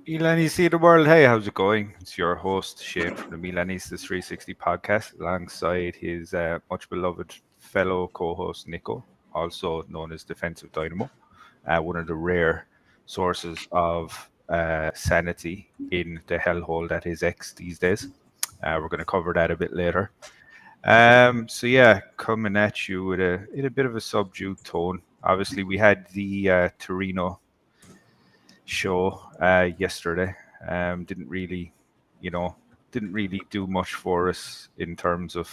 Milan, you see the world. Hey, how's it going? It's your host, Shane from the Milanistas 360 podcast, alongside his much beloved fellow co host, Nico, also known as Defensive Dynamo, one of the rare sources of sanity in the hellhole that is X these days. We're going to cover that a bit later. So, coming at you with in a bit of a subdued tone. Obviously, we had the Torino show yesterday. Didn't really, you know, didn't really do much for us in terms of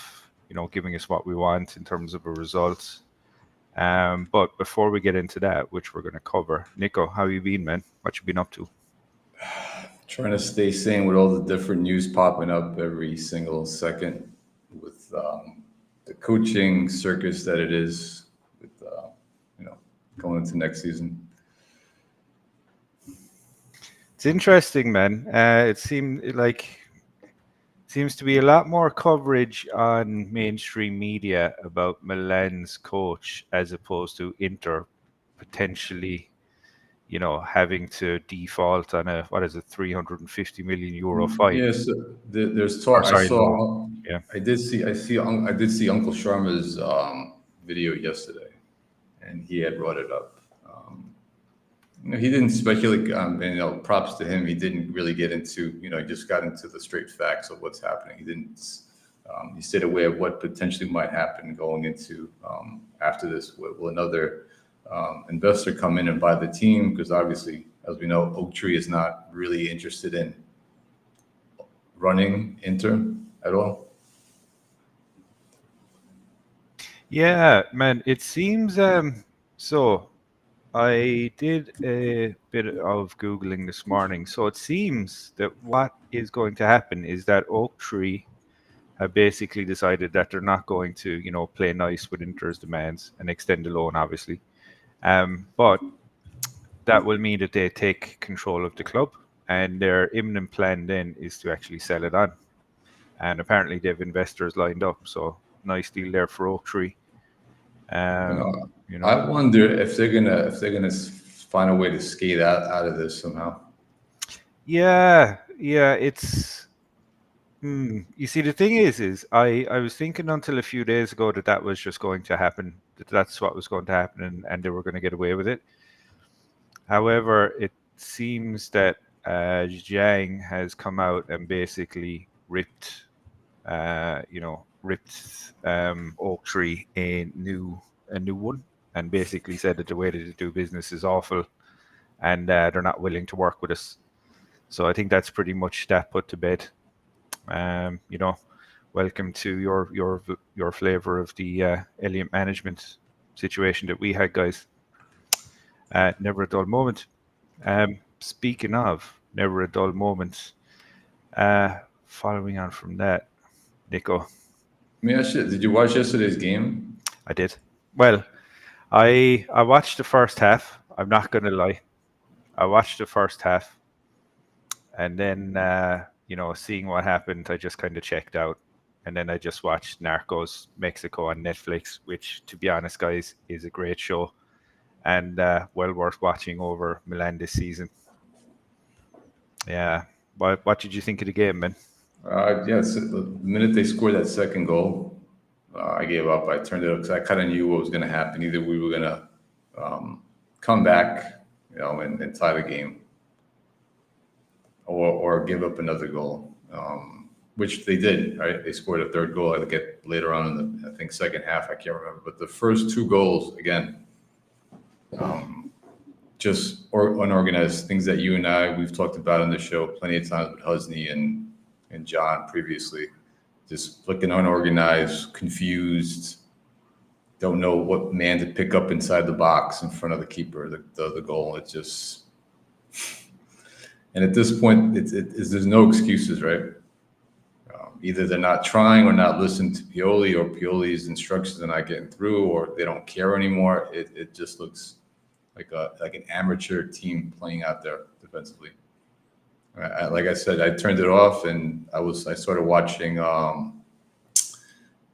giving us what we want in terms of a result. But before we get into that, which we're going to cover, Nico, how you been, man? What you been up to? Trying to stay sane with all the different news popping up every single second with the coaching circus that it is with you know going into next season. It's interesting, man. It seems to be a lot more coverage on mainstream media about Milan's coach as opposed to Inter potentially having to default on a, what is it, 350 million euro fine. Yes, there's Or talk. sorry, loan. Yeah. I did see Uncle Sharma's video yesterday, and he had brought it up. He didn't speculate. And, props to him. He didn't really get into, he just got into the straight facts of what's happening. He didn't. He stayed aware of what potentially might happen going into after this. Will another investor come in and buy the team? Because obviously, as we know, Oak Tree is not really interested in running Inter at all. Yeah, man, it seems so I did a bit of Googling this morning. So it seems that what is going to happen is that Oak Tree have basically decided that they're not going to, play nice with Inter's demands and extend the loan, obviously. But that will mean that they take control of the club, and their imminent plan then is to actually sell it on. And apparently they have investors lined up, so nice deal there for Oak Tree. You Um, know, you I know, wonder if they're gonna find a way to skate out of this somehow. yeah, it's. You see, the thing is I was thinking until a few days ago that was just going to happen, that that's what was going to happen, and they were going to get away with it. However, it seems that Zhang has come out and basically ripped Oak Tree a new one, and basically said that the way that they do business is awful, and they're not willing to work with us. So I think that's pretty much that put to bed. Um, you know, Welcome to your flavor of the Elliott management situation that we had, guys. Never a dull moment. Speaking of never a dull moment, following on from that, Nico, Did you watch yesterday's game? I did. Well, I watched the first half. I'm not gonna lie. I watched the first half, and then seeing what happened, I just kind of checked out, and then I just watched Narcos Mexico on Netflix, which, to be honest, guys, is a great show and well worth watching over Milan this season. Yeah. What did you think of the game, man? Yes. The minute they scored that second goal, I gave up. I turned it up because I kind of knew what was going to happen. Either we were going to come back, and tie the game, or give up another goal, which they did. Right, they scored a third goal. I get later on in the, I think, second half. I can't remember, but the first two goals again. Just unorganized things that you and we've talked about on the show plenty of times with Husney and John previously. Just looking unorganized, confused, don't know what man to pick up inside the box in front of the keeper, the goal. It's just, and at this point, there's no excuses, right? Either they're not trying or not listening to Pioli, or Pioli's instructions are not getting through, or they don't care anymore. It just looks like an amateur team playing out there defensively. Like I said, I turned it off and I started watching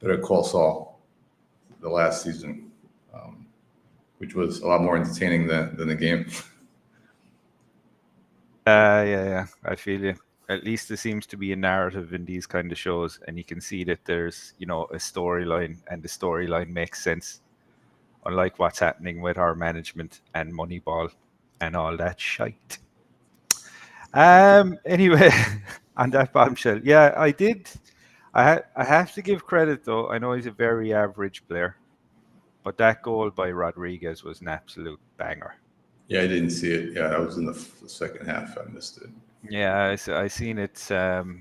Better Call Saul the last season, which was a lot more entertaining than the game. Yeah. I feel you. At least there seems to be a narrative in these kind of shows, and you can see that there's, a storyline, and the storyline makes sense. Unlike what's happening with our management and Moneyball and all that shite. Anyway, on that bombshell, yeah, I did. I have to give credit though. I know he's a very average player, but that goal by Rodriguez was an absolute banger. Yeah, I didn't see it. Yeah, I was in the second half. I missed it. Yeah, I seen it.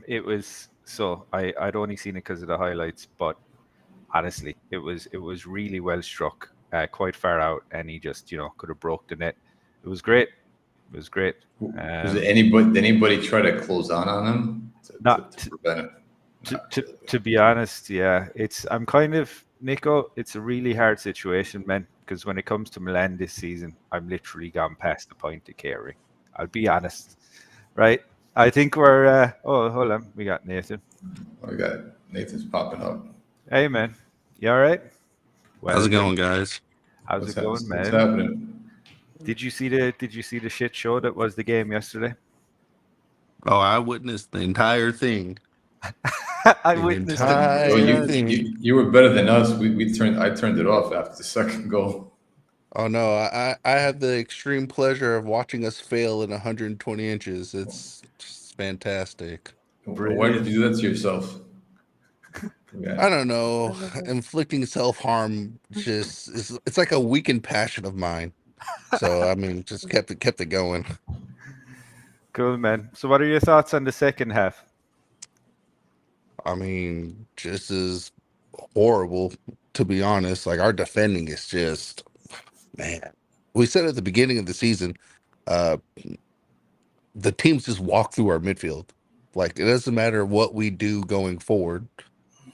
It was so I'd only seen it because of the highlights, but honestly, it was really well struck, quite far out, and he just could have broke the net. It was great. It was great. Was it Um, anybody? Did anybody try to close on him not to prevent it? to, Not to really. to be honest, yeah, I'm kind of Nico. It's a really hard situation, man, because when it comes to Milan this season, I'm literally gone past the point of caring. I'll be honest, right? I think we're. Oh, hold on, we got Nathan. Oh, we got Nathan's popping up. Hey, man, you all right? How's it Welcome. going, guys? How's it going, What's man? happening? Did you see the shit show that was the game yesterday? Oh, I witnessed the entire thing. I The witnessed it Oh, entire thing. you were better than us. I turned it off after the second goal. Oh no, I had the extreme pleasure of watching us fail in 120 inches. It's just fantastic. Why did you do that to yourself? I Yeah. don't know. Inflicting self-harm just it's like a weakened passion of mine. So I mean, just kept it going. Cool, man. So, what are your thoughts on the second half? I mean, just as horrible, to be honest. Like our defending is just, man. We said at the beginning of the season, uh, the teams just walk through our midfield. Like it doesn't matter what we do going forward.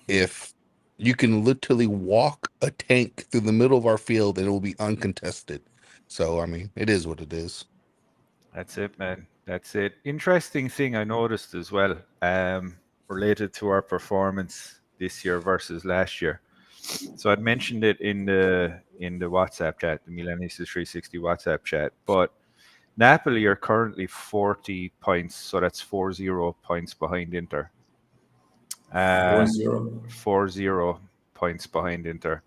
If you can literally walk a tank through the middle of our field and it will be uncontested. So I mean, it is what it is. That's it, man. That's it. Interesting thing I noticed as well, related to our performance this year versus last year. So I'd mentioned it in the WhatsApp chat, the Milanistas 360 WhatsApp chat. But Napoli are currently 40 points, so that's 40 points behind Inter. 4-0. 40 points behind Inter.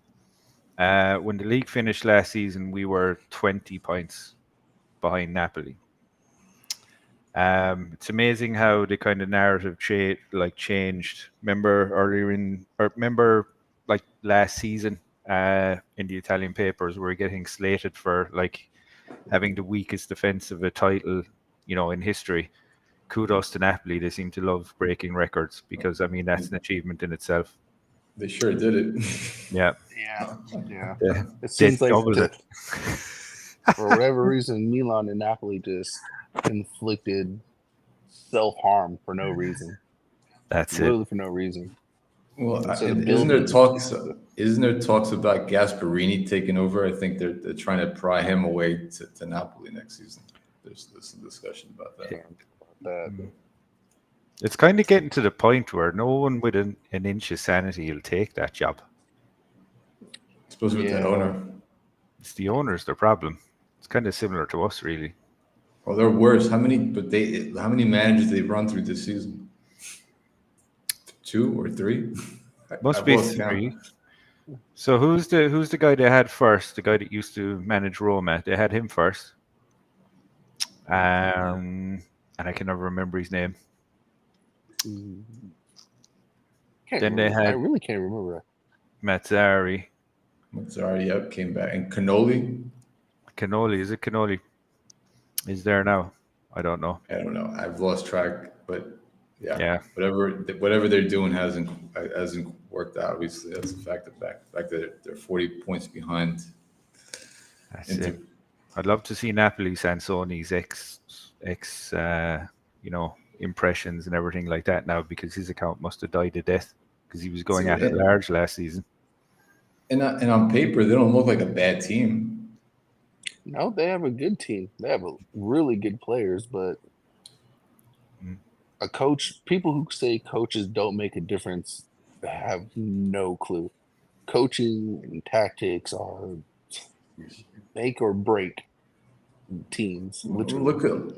When the league finished last season, we were 20 points behind Napoli. It's amazing how the kind of narrative changed. Remember like last season, in the Italian papers, we were getting slated for like having the weakest defensive title, in history. Kudos to Napoli; they seem to love breaking records because I mean that's an achievement in itself. They sure did it. Yeah, Yeah. they, It they seems like doubled it. for whatever reason, Milan and Napoli just inflicted self-harm for no reason. That's it. Literally for no reason. Well, Instead of isn't there building- talks about Gasparini taking over? I think they're trying to pry him away to Napoli next season. There's some discussion about that. It's kind of getting to the point where no one with an inch of sanity will take that job. Especially with that Yeah. owner. It's the owners their problem. It's kind of similar to us, really. Well, they're worse. How many managers they've run through this season? 2 or 3? Must I be lost count. 3. So who's the guy they had first? The guy that used to manage Roma. They had him first. And I can never remember his name. Then they I had really can't remember. Mazzari. Mazzarri up came back, and Cannoli. Cannoli, is it Cannoli? Is there now? I don't know. I don't know. I've lost track, but Yeah. whatever they're doing hasn't worked out. Obviously, that's a fact. The fact that they're 40 points behind. That's it. I'd love to see Napoli Sansoni's impressions and everything like that now, because his account must have died a death because he was going at it large last season. And on paper, they don't look like a bad team. No, they have a good team. They have really good players, but a coach. People who say coaches don't make a difference have no clue. Coaching and tactics are make or break teams. Well, Literally.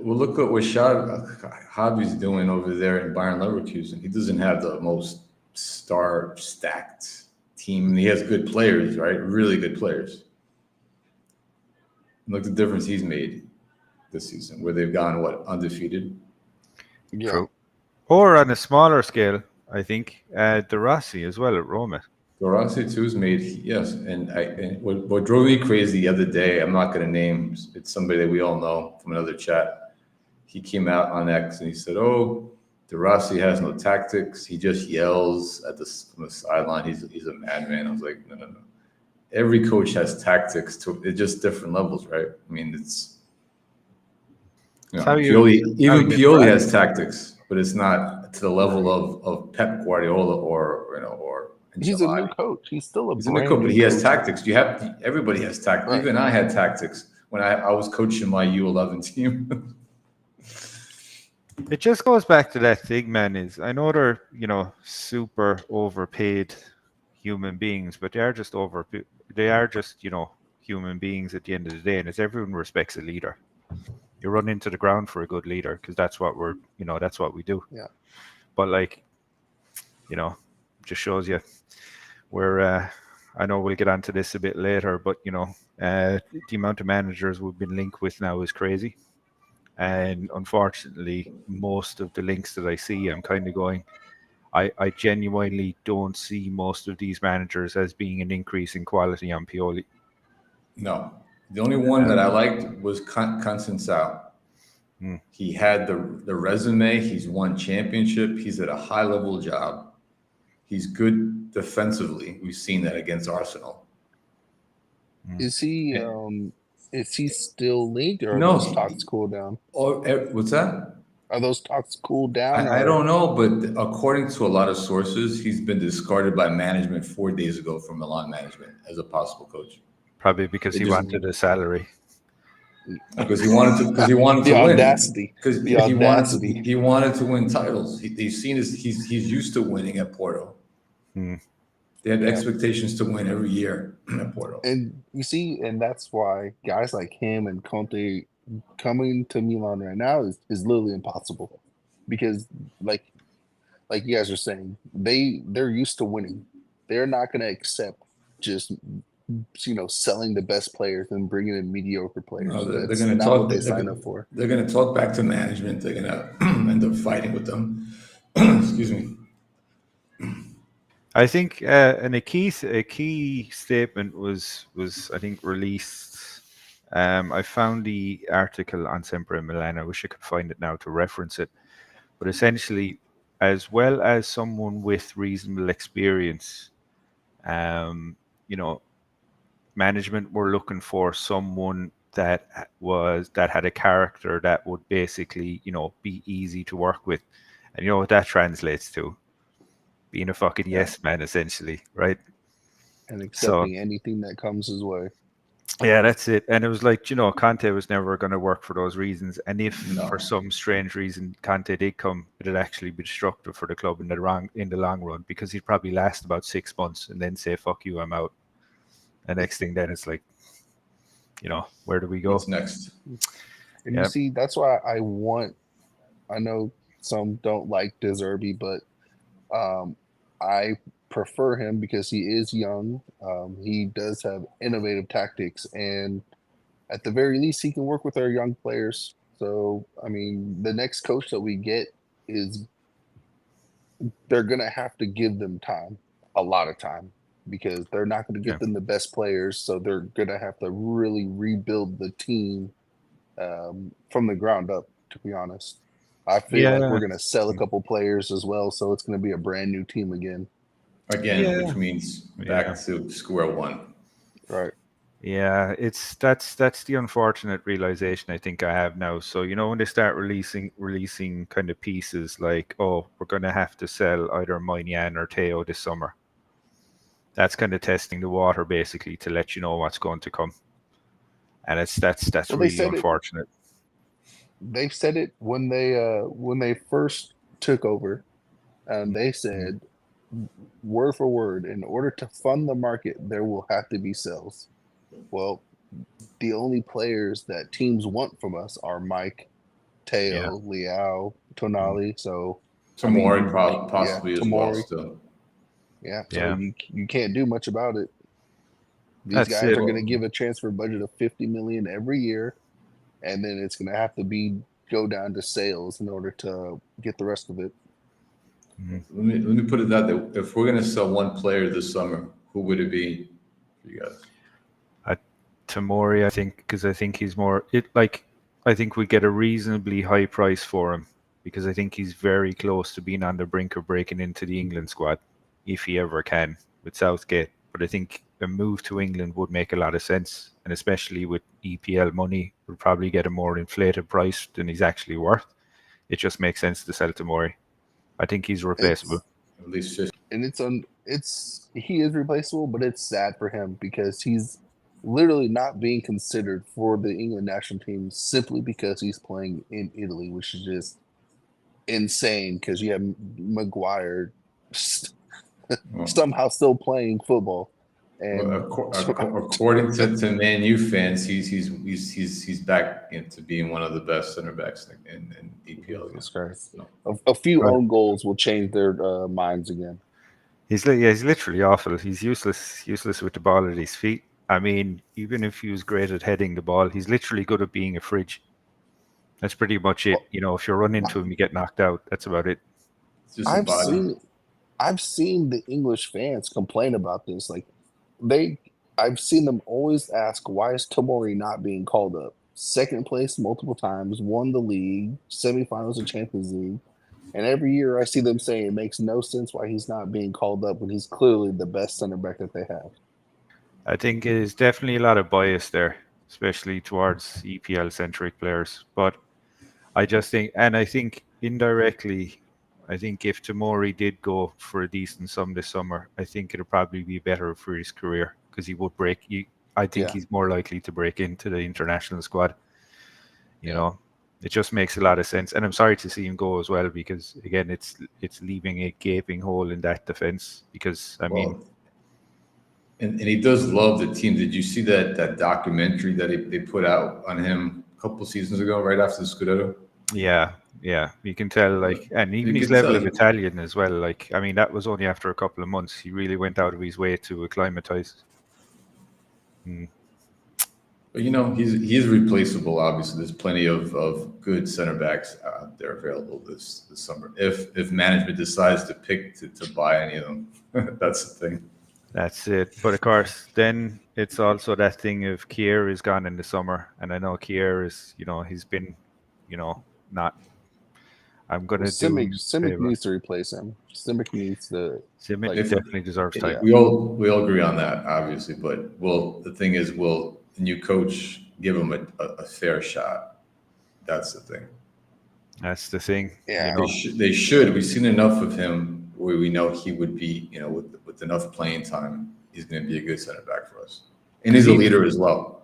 look at what Hobby's doing over there in Bayern Leverkusen. He doesn't have the most star stacked team. He has good players, right? Really good players. Look the difference he's made this season, where they've gone undefeated. Yeah. True. Or on a smaller scale, I think De Rossi as well at Roma. Gorossi too's made, yes, and what drove me crazy the other day, I'm not going to name, it's somebody that we all know from another chat. He came out on X and he said, "Oh, De Rossi has no tactics. He just yells from the sideline. He's a madman." I was like, no. Every coach has tactics it's just different levels, right? I mean, it's Pioli has tactics, but it's not to the level of Pep Guardiola or He's a new coach. He's still a He's a brand new coach, new but he has coach. tactics. Everybody has tactics. Right. Even I had tactics when I was coaching my U11 team. It just goes back to that thing, man. Is I know they're super overpaid human beings, but they are just human beings at the end of the day, and it's everyone respects a leader. You run into the ground for a good leader because that's what that's what we do. Yeah. But just shows you where I know we'll get onto this a bit later, but the amount of managers we've been linked with now is crazy. And unfortunately, most of the links that I see, I'm kind of going, I genuinely don't see most of these managers as being an increase in quality on Pioli. No. The only one that I liked was Conceição. He had the resume. He's won championship. He's at a high level job. He's good defensively. We've seen that against Arsenal. Is he still linked, or are No. those talks cooled down? What's that? Are those talks cooled down? I don't know, but according to a lot of sources, he's been discarded by management 4 days ago from Milan management as a possible coach. Probably because he wanted a salary. Because he wanted to the win. Audacity. Because he wanted to win titles. He's used to winning at Porto. They have expectations to win every year at Porto. And you see, and that's why guys like him and Conte coming to Milan right now is literally impossible. Because like you guys are saying, they're used to winning. They're not going to accept just selling the best players and bringing in mediocre players. No, they're That's going to not talk. what they sign up for. They're going to talk back to management. They're going to end up fighting with them. Excuse me. I think, and a key statement was I think released. I found the article on Sempre Milan. I wish I could find it now to reference it. But essentially, as well as someone with reasonable experience, management were looking for someone that had a character that would basically, be easy to work with. And you know what that translates to? Being a fucking yes man, essentially, right? And accepting anything that comes his way. Yeah, that's it. And it was like, Conte was never going to work for those reasons. And if for some strange reason Conte did come, it'd actually be destructive for the club in the long run, because he'd probably last about 6 months and then say, "Fuck you, I'm out." The next thing then it's like, where do we go? What's next? And you see, that's why I know some don't like De Zerbi, but I prefer him because he is young. He does have innovative tactics, and at the very least, he can work with our young players. So, I mean, the next coach that we get they're going to have to give them time, a lot of time, because they're not going to get them the best players. So they're going to have to really rebuild the team from the ground up, to be honest. I feel like we're going to sell a couple players as well, so it's going to be a brand new team again. Which means back to square one. Right. Yeah, that's the unfortunate realization I think I have now. So when they start releasing kind of pieces like, oh, we're going to have to sell either Moynihan or Teo this summer. That's kind of testing the water, basically, to let you know what's going to come, and that's really unfortunate. They said it when they first took over, and they said, word for word, in order to fund the market, there will have to be sales. Well, the only players that teams want from us are Mike, Teo, Liao, Tonali. So Tomori possibly as well Tomori. still. Yeah, so you can't do much about it. These That's guys it. are going to give a transfer budget of $50 million every year, and then it's going to have to go down to sales in order to get the rest of it. Let me put it that way. If we're going to sell one player this summer, who would it be for you guys? Tomori, I think, because I think he's more I think we get a reasonably high price for him because I think he's very close to being on the brink of breaking into the England squad if he ever can with Southgate. But I think a move to England would make a lot of sense, and especially with EPL money, would probably get a more inflated price than he's actually worth. It just makes sense to sell Tomori. I think he's replaceable. At least 50. And he is replaceable, but it's sad for him because he's literally not being considered for the England national team simply because he's playing in Italy, which is just insane because you have Maguire somehow still playing football. And according to Man U fans, he's back into being one of the best center backs in EPL. A few own goals will change their minds again. He's literally awful. He's useless with the ball at his feet. I mean, even if he was great at heading the ball, he's literally good at being a fridge. That's pretty much it. You know, if you run into him, you get knocked out. That's about it. It's just a body. I've seen the English fans complain about this. Like I've seen them always ask, why is Tomori not being called up? Second place multiple times, won the league, semifinals of Champions League. And every year I see them saying it makes no sense why he's not being called up when he's clearly the best center back that they have. I think there's definitely a lot of bias there, especially towards EPL-centric players. But I just think, and I think indirectly, I think if Tomori did go for a decent sum this summer, I think it'd probably be better for his career because he would I think he's more likely to break into the international squad. You know, it just makes a lot of sense. And I'm sorry to see him go as well because, again, it's leaving a gaping hole in that defense because, I mean... And he does love the team. Did you see that documentary that they put out on him a couple seasons ago, right after the Scudetto? Yeah. You can tell, and even his level of Italian as well. I mean, that was only after a couple of months. He really went out of his way to acclimatize. But he is replaceable. Obviously, there's plenty of good center backs out there available this summer. If management decides to pick to buy any of them, that's the thing. That's it. But of course, then it's also that thing of Kier is gone in the summer, and I know Kier is, he's been, not. I'm gonna Simic needs to replace him. Simic definitely deserves time. We all agree on that, obviously. But the thing is, will the new coach give him a fair shot? That's the thing. That's the thing. Yeah, they should. We've seen enough of him where we know he would be, with enough playing time, he's going to be a good center back for us, and he's a leader as well.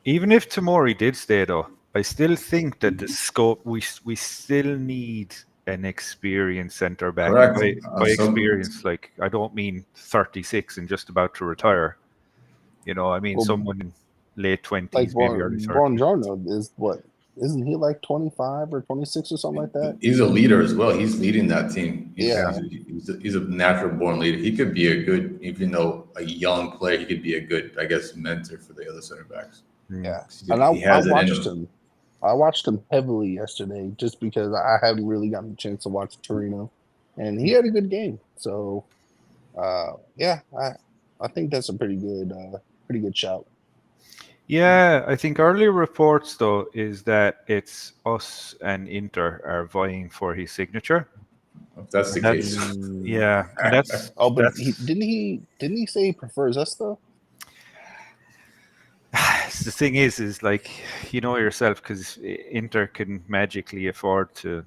Even if Tomori did stay, though, I still think that the scope we still need an experienced centre back. By experience, I don't mean 36 and just about to retire. I mean someone in late 20s, maybe early 30s. Buongiorno is what? Isn't he like 25 or 26 or something like that? He's a leader as well. He's leading that team. He's a natural born leader. He could be a good, even though a young player, he could be a good, I guess, mentor for the other center backs. Yeah, and I watched him heavily yesterday just because I hadn't really gotten a chance to watch Torino, and he had a good game. So, I think that's a pretty good shout. Yeah, I think earlier reports though is that it's us and Inter are vying for his signature. If that's the case, yeah, and that's. But didn't he say he prefers us though? The thing is yourself, because Inter can magically afford to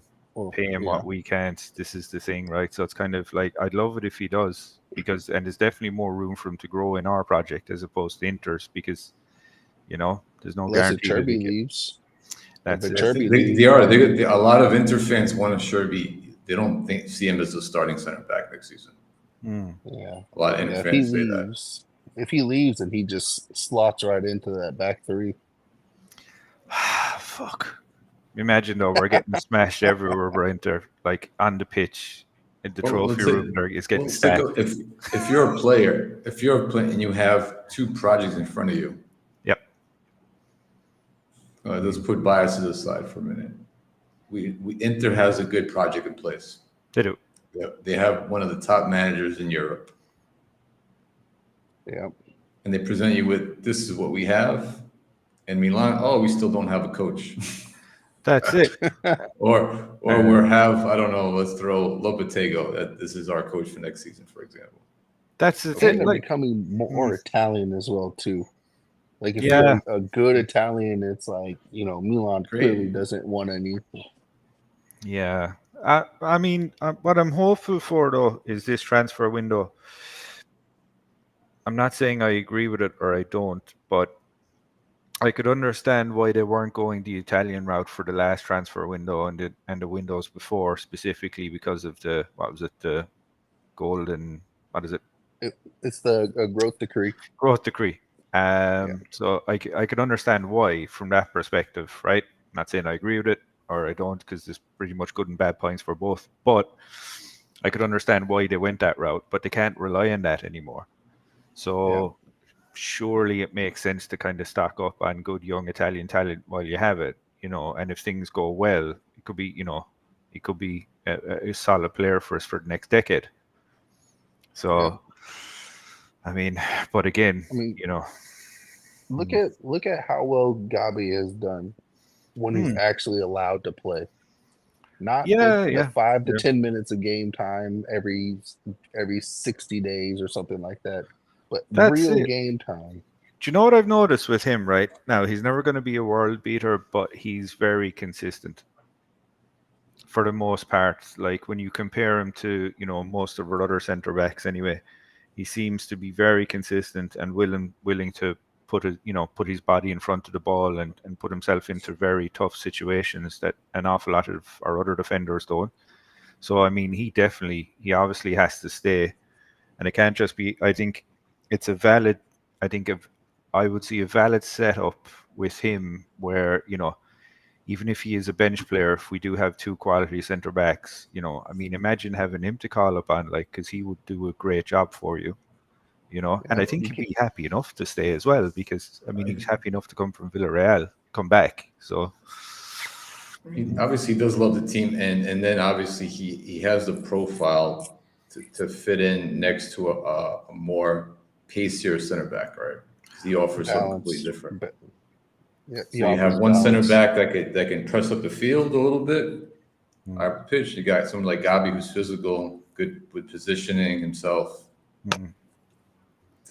pay him what we can't. This is the thing, right? So it's kind of I'd love it if he does, and there's definitely more room for him to grow in our project as opposed to Inter's because. There's no guarantee. Cherby leaves. That's it. They are. A lot of Inter fans want Cherby. They don't see him as a starting center back next season. Yeah. A lot of Inter fans say that. if he leaves and he just slots right into that back three. Fuck. Imagine though, we're getting smashed everywhere we're into, like on the pitch, in the trophy room. It's getting stacked. If you're a player, and you have two projects in front of you. Yep. Let's put biases aside for a minute. Inter has a good project in place. They do. They have one of the top managers in Europe. Yep. And they present you with, this is what we have. And Milan, we still don't have a coach. That's it. or I don't know, let's throw Lopetego. This is our coach for next season, for example. That's the And thing. they're Like, becoming more Italian as well too. Like if you're a good Italian, it's like, Milan clearly doesn't want any. Yeah. I mean, what I'm hopeful for though is this transfer window. I'm not saying I agree with it or I don't, but I could understand why they weren't going the Italian route for the last transfer window and the windows before, specifically because of the golden, what is it? It's the growth decree. Growth decree. So I could understand why from that perspective, right? I'm not saying I agree with it or I don't, because there's pretty much good and bad points for both. But I could understand why they went that route, but they can't rely on that anymore. So surely it makes sense to kind of stock up on good young Italian talent while you have it, and if things go well, it could be a solid player for us for the next decade. So, I mean, but again, look at how well Gabi has done when he's actually allowed to play. Not the 5 to 10 minutes of game time every 60 days or something like that, but real game time. Do you know what I've noticed with him right now? He's never going to be a world beater, but he's very consistent for the most part. Like when you compare him to, most of our other centre backs anyway, he seems to be very consistent and willing to put his body in front of the ball and put himself into very tough situations that an awful lot of our other defenders don't. So, I mean, he obviously has to stay, and it can't just be, I think it's I would see a valid setup with him where, even if he is a bench player, if we do have two quality centre backs, I mean, imagine having him to call up on, because he would do a great job for you, and I think he'd be happy enough to stay as well, because, I mean, he was happy enough to come from Villarreal, come back. So, he obviously does love the team, and then obviously he has the profile to fit in next to a more pacier center back, right? He offers something completely different. So you have one center back that can press up the field a little bit. Pitch. You got someone like Gabi who's physical, good with positioning himself. To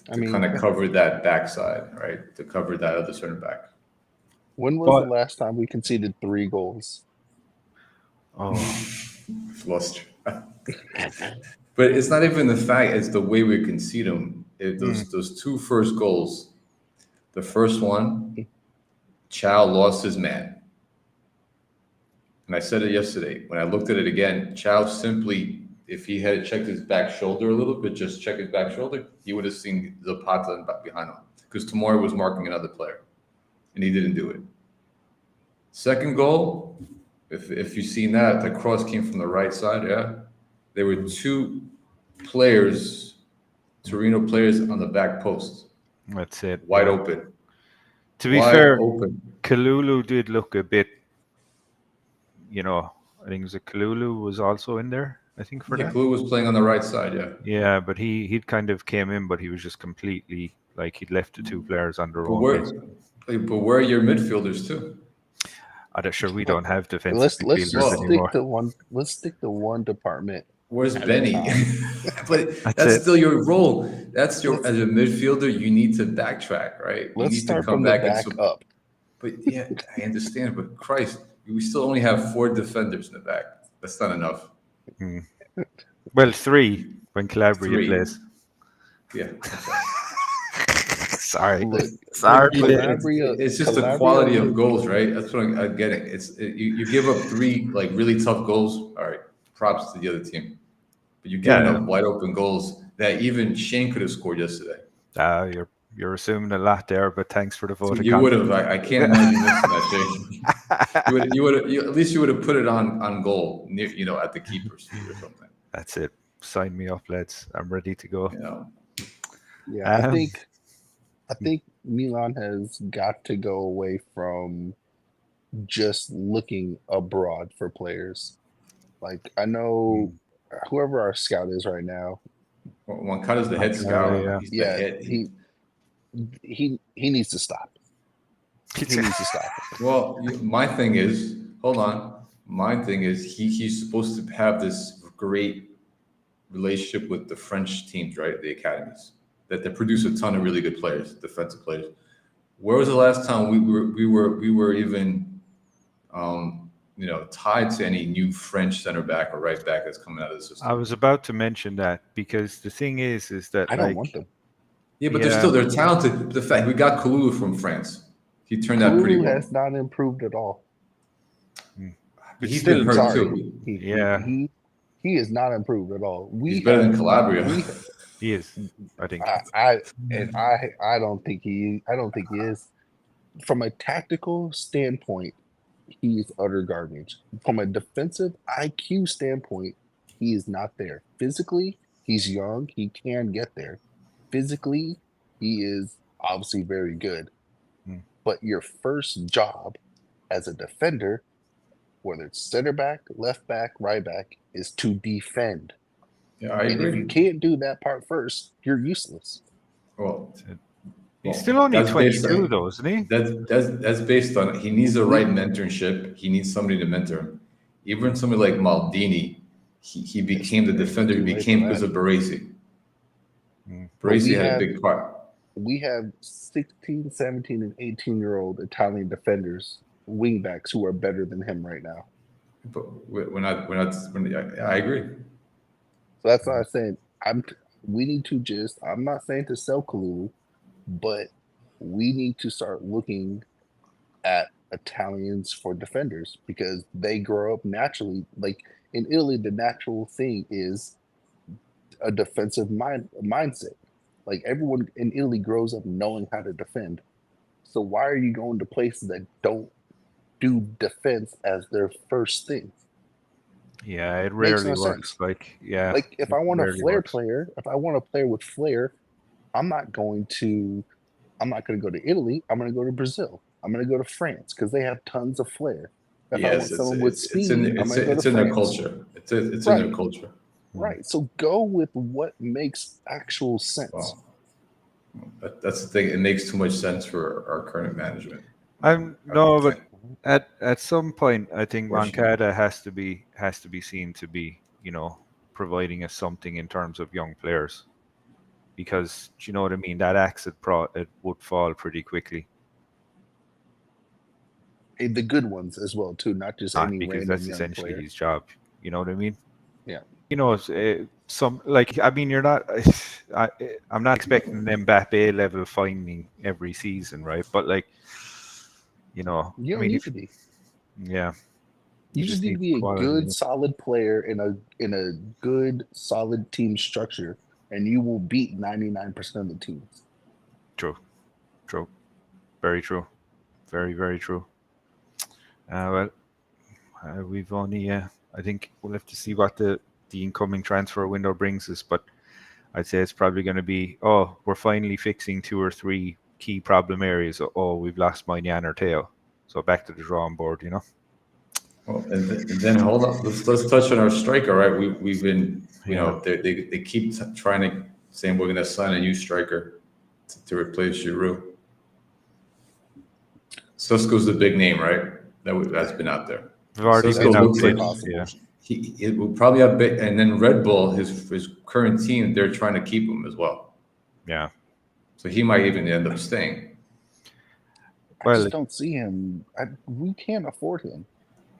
kind of cover that backside, right? To cover that other center back. When was the last time we conceded 3 goals? Lost. But it's not even the fact; it's the way we concede them. Those 2 first goals. The first one, Chow lost his man. And I said it yesterday. When I looked at it again, Chow simply, if he had checked his back shoulder a little bit, just check his back shoulder, he would have seen Zapata behind him. Because Tomori was marking another player. And he didn't do it. Second goal, if you've seen that, the cross came from the right side, There were 2 players, Torino players, on the back post. That's it. Wide open. To be fair, Kalulu did look a bit, I think Kalulu was also in there, I think, for that. Kalulu was playing on the right side, Yeah, but he'd kind of came in, but he was just completely, he'd left the 2 players on their own. But where are your midfielders too? I'm sure we don't have defensive midfielders anymore. Let's stick to one department. Where's Benny? But that's still your role. That's your as a midfielder. You need to backtrack, right? Let's start from the back up. But I understand. But Christ, we still only have 4 defenders in the back. That's not enough. Well, 3 when Calabria plays. Yeah. Sorry. It's just the quality of goals, right? That's what I'm getting. You give up 3 really tough goals. All right, props to the other team. But you get enough wide open goals that even Shane could have scored yesterday. You're assuming a lot there, but thanks for the vote of You would have. confidence. I can't imagine missing that, Shane. You would. At least you would have put it on goal, near, at the keeper's feet or something. That's it. Sign me up, lads. I'm ready to go. Yeah, I Um, think Milan has got to go away from just looking abroad for players. Like I know whoever our scout is right now. Moncada's the head scout. yeah. He's the head. He needs to stop. He needs to stop. Well, my thing is, hold on. My thing is, he's supposed to have this great relationship with the French teams, right? The academies that they produce a ton of really good players, defensive players. Where was the last time we were even, tied to any new French center back or right back that's coming out of the system? I was about to mention that because the thing is that I don't want them. Yeah, but they're talented. But the fact we got Kalulu from France, he turned out pretty well. Has not improved at all. But he's been hurt too. He is not improved at all. He's better than Calabria. He is. I think. I don't think he. I don't think he is. From a tactical standpoint, he's utter garbage. From a defensive IQ standpoint, he is not there. Physically, he's young. He can get there. Physically, he is obviously very good. But your first job as a defender, whether it's center back, left back, right back, is to defend. Yeah, I agree. If you can't do that part first, you're useless. Well, he's still only 22, though, isn't he? That's based on he needs the right mentorship. He needs somebody to mentor him. Even somebody like Maldini, he became the defender. He became because of Baresi. Baresi had a big part. We have 16, 17, and 18-year-old Italian defenders, wingbacks, who are better than him right now. But I agree. So that's why I'm saying we need to just. I'm not saying to sell Kalulu, but we need to start looking at Italians for defenders because they grow up naturally. Like in Italy, the natural thing is a defensive mindset. Like everyone in Italy grows up knowing how to defend. So why are you going to places that don't do defense as their first thing? Yeah, it rarely works. Sense. Like if I want a flair player, if I want a player with flair, I'm not going to go to Italy. I'm going to go to Brazil. I'm going to go to France because they have tons of flair. If I want someone with speed, it's in their culture. It's in their culture. Right. So go with what makes actual sense. Well, that's the thing. It makes too much sense for our current management. But at some point, I think Moncada has to be seen to be, providing us something in terms of young players, because do you know what I mean? That axe it would fall pretty quickly. The good ones as well too, not just any because random that's young essentially player. his job. You know what I mean? Yeah. You're not. I'm not expecting an Mbappe level finding every season, right? But you don't need to be. Yeah. You just need to be a good, solid player in a good, solid team structure, and you will beat 99% of the teams. True. Very true. Very, very true. We've only. I think we'll have to see what the incoming transfer window brings us, but I'd say it's probably going to be, we're finally fixing 2 or 3 key problem areas. We've lost Moynihan or Teo. So back to the drawing board, Well, and then hold on. Let's touch on our striker, right? We've been, they keep trying to saying we're going to sign a new striker to replace Giroud. Susko's the big name, right? That's been out there. We've already been out there. Yeah. It will probably have big, and then Red Bull, his current team, they're trying to keep him as well. Yeah. So he might even end up staying. I just don't see him. We can't afford him.